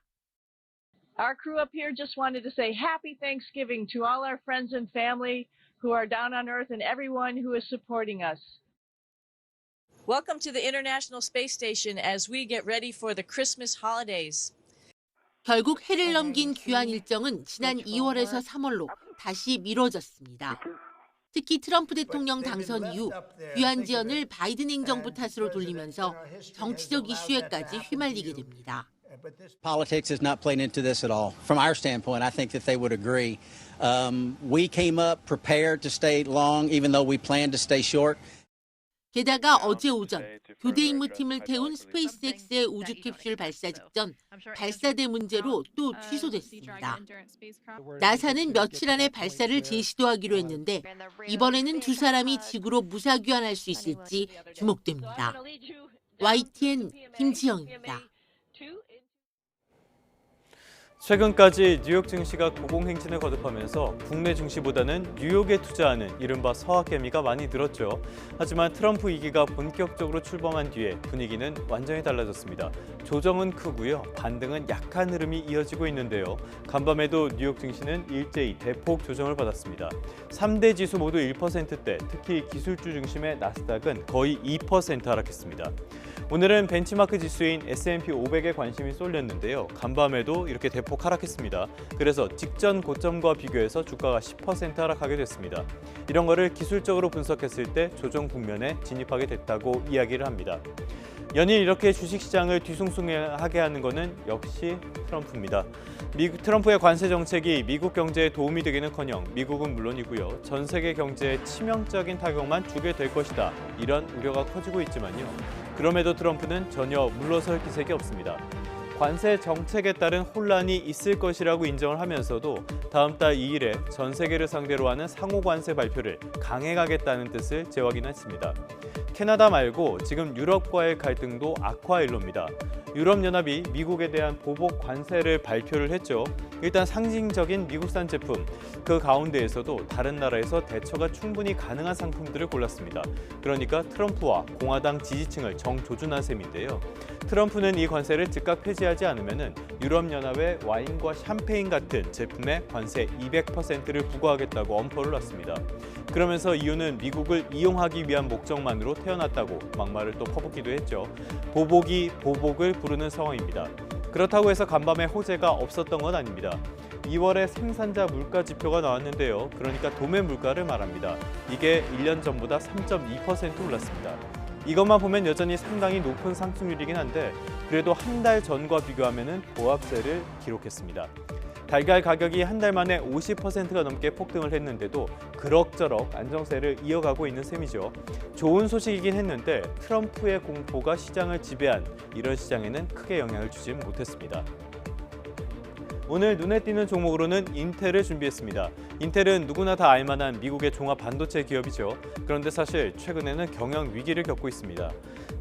Our crew up here just wanted to say happy Thanksgiving to all our friends and family who are down on Earth and everyone who is supporting us. Welcome to the International Space Station as we get ready for the Christmas holidays. 결국 해를 넘긴 귀환 일정은 지난 2월에서 3월로 다시 미뤄졌습니다. 특히 트럼프 대통령 당선 이후 귀환 지연을 바이든 행정부 탓으로 돌리면서 정치적 이슈에까지 휘말리게 됩니다. Politics is not playing into this at all. From our standpoint, I think that they would agree. We came up prepared to stay long, even though we planned to stay short. 게다가 어제 오전 교대 임무팀을 태운 스페이스X의 우주 캡슐 발사 직전 발사대 문제로 또 취소됐습니다. 나사는 며칠 안에 발사를 재시도하기로 했는데 이번에는 두 사람이 지구로 무사귀환할 수 있을지 주목됩니다. YTN 김지영입니다. 최근까지 뉴욕 증시가 고공행진을 거듭하면서 국내 증시보다는 뉴욕에 투자하는 이른바 서학개미가 많이 늘었죠. 하지만 트럼프 위기가 본격적으로 출범한 뒤에 분위기는 완전히 달라졌습니다. 조정은 크고요. 반등은 약한 흐름이 이어지고 있는데요. 간밤에도 뉴욕 증시는 일제히 대폭 조정을 받았습니다. 3대 지수 모두 1%대, 특히 기술주 중심의 나스닥은 거의 2% 하락했습니다. 오늘은 벤치마크 지수인 S&P 500에 관심이 쏠렸는데요. 간밤에도 이렇게 대폭 하락했습니다. 그래서 직전 고점과 비교해서 주가가 10% 하락하게 됐습니다. 이런 거를 기술적으로 분석했을 때 조정 국면에 진입하게 됐다고 이야기를 합니다. 연일 이렇게 주식시장을 뒤숭숭하게 하는 것은 역시 트럼프입니다. 트럼프의 관세 정책이 미국 경제에 도움이 되기는커녕 미국은 물론이고요. 전 세계 경제에 치명적인 타격만 주게 될 것이다. 이런 우려가 커지고 있지만요. 그럼에도 트럼프는 전혀 물러설 기색이 없습니다. 관세 정책에 따른 혼란이 있을 것이라고 인정을 하면서도 다음 달 2일에 전 세계를 상대로 하는 상호 관세 발표를 강행하겠다는 뜻을 재확인했습니다. 캐나다 말고 지금 유럽과의 갈등도 악화일로입니다. 유럽연합이 미국에 대한 보복 관세를 발표를 했죠. 일단 상징적인 미국산 제품, 그 가운데에서도 다른 나라에서 대처가 충분히 가능한 상품들을 골랐습니다. 그러니까 트럼프와 공화당 지지층을 정조준한 셈인데요. 트럼프는 이 관세를 즉각 폐지하지 않으면 유럽연합의 와인과 샴페인 같은 제품에 관세 200%를 부과하겠다고 엄포를 놨습니다. 그러면서 이유는 미국을 이용하기 위한 목적만으로 태어났다고 막말을 또 퍼붓기도 했죠. 보복이 보복을 부르는 상황입니다. 그렇다고 해서 간밤에 호재가 없었던 건 아닙니다. 2월에 생산자 물가 지표가 나왔는데요. 그러니까 도매 물가를 말합니다. 이게 1년 전보다 3.2% 올랐습니다. 이것만 보면 여전히 상당히 높은 상승률이긴 한데 그래도 한 달 전과 비교하면 보합세를 기록했습니다. 달걀 가격이 한 달 만에 50%가 넘게 폭등을 했는데도 그럭저럭 안정세를 이어가고 있는 셈이죠. 좋은 소식이긴 했는데 트럼프의 공포가 시장을 지배한 이런 시장에는 크게 영향을 주지 못했습니다. 오늘 눈에 띄는 종목으로는 인텔을 준비했습니다. 인텔은 누구나 다 알만한 미국의 종합 반도체 기업이죠. 그런데 사실 최근에는 경영 위기를 겪고 있습니다.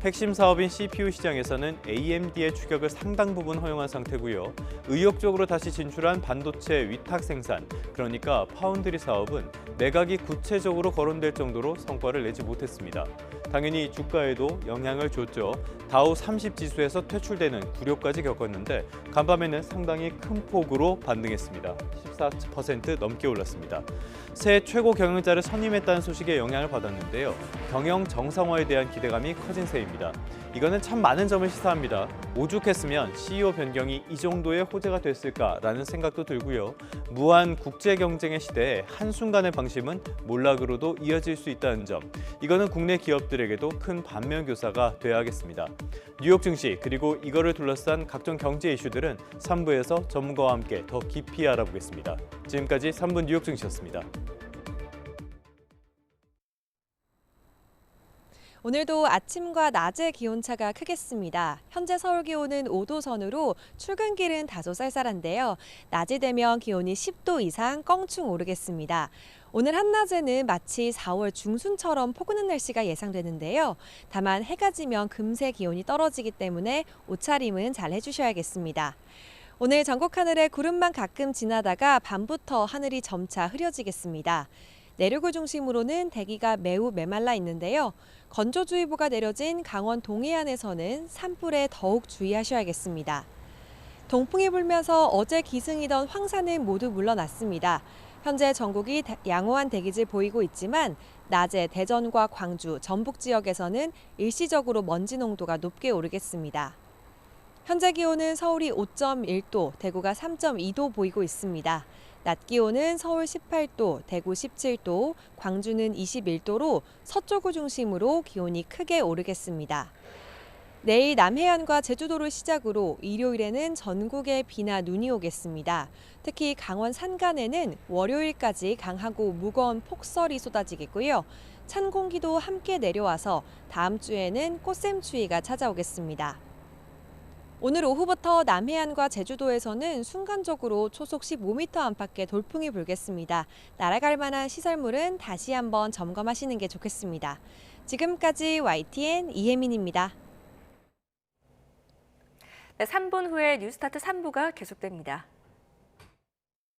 핵심 사업인 CPU 시장에서는 AMD의 추격을 상당 부분 허용한 상태고요. 의욕적으로 다시 진출한 반도체 위탁 생산, 그러니까 파운드리 사업은 매각이 구체적으로 거론될 정도로 성과를 내지 못했습니다. 당연히 주가에도 영향을 줬죠. 다우 30 지수에서 퇴출되는 굴욕까지 겪었는데 간밤에는 상당히 큰 폭으로 반등했습니다. 14% 넘게 올랐습니다. 새 최고 경영자를 선임했다는 소식에 영향을 받았는데요. 경영 정상화에 대한 기대감이 커진 셈입니다. 이거는 참 많은 점을 시사합니다. 오죽했으면 CEO 변경이 이 정도의 호재가 됐을까라는 생각도 들고요. 무한 국제 경쟁의 시대에 한순간의 방심은 몰락으로도 이어질 수 있다는 점. 이거는 국내 기업들에게도 큰 반면교사가 돼야겠습니다. 뉴욕 증시 그리고 이거를 둘러싼 각종 경제 이슈들은 3부에서 전문가와 함께 더 깊이 알아보겠습니다. 지금까지 3분 뉴욕 증시였습니다. 오늘도 아침과 낮의 기온차가 크겠습니다. 현재 서울 기온은 5도 선으로 출근길은 다소 쌀쌀한데요. 낮이 되면 기온이 10도 이상 껑충 오르겠습니다. 오늘 한낮에는 마치 4월 중순처럼 포근한 날씨가 예상되는데요. 다만 해가 지면 금세 기온이 떨어지기 때문에 옷차림은 잘 해주셔야겠습니다. 오늘 전국 하늘에 구름만 가끔 지나다가 밤부터 하늘이 점차 흐려지겠습니다. 내륙을 중심으로는 대기가 매우 메말라 있는데요. 건조주의보가 내려진 강원 동해안에서는 산불에 더욱 주의하셔야겠습니다. 동풍이 불면서 어제 기승이던 황사는 모두 물러났습니다. 현재 전국이 양호한 대기질 보이고 있지만 낮에 대전과 광주, 전북 지역에서는 일시적으로 먼지 농도가 높게 오르겠습니다. 현재 기온은 서울이 5.1도, 대구가 3.2도 보이고 있습니다. 낮 기온은 서울 18도, 대구 17도, 광주는 21도로 서쪽을 중심으로 기온이 크게 오르겠습니다. 내일 남해안과 제주도를 시작으로 일요일에는 전국에 비나 눈이 오겠습니다. 특히 강원 산간에는 월요일까지 강하고 무거운 폭설이 쏟아지겠고요. 찬 공기도 함께 내려와서 다음 주에는 꽃샘추위가 찾아오겠습니다. 오늘 오후부터 남해안과 제주도에서는 순간적으로 초속 15m 안팎의 돌풍이 불겠습니다. 날아갈 만한 시설물은 다시 한번 점검하시는 게 좋겠습니다. 지금까지 YTN 이혜민입니다. 네, 3분 후에 뉴스타트 3부가 계속됩니다.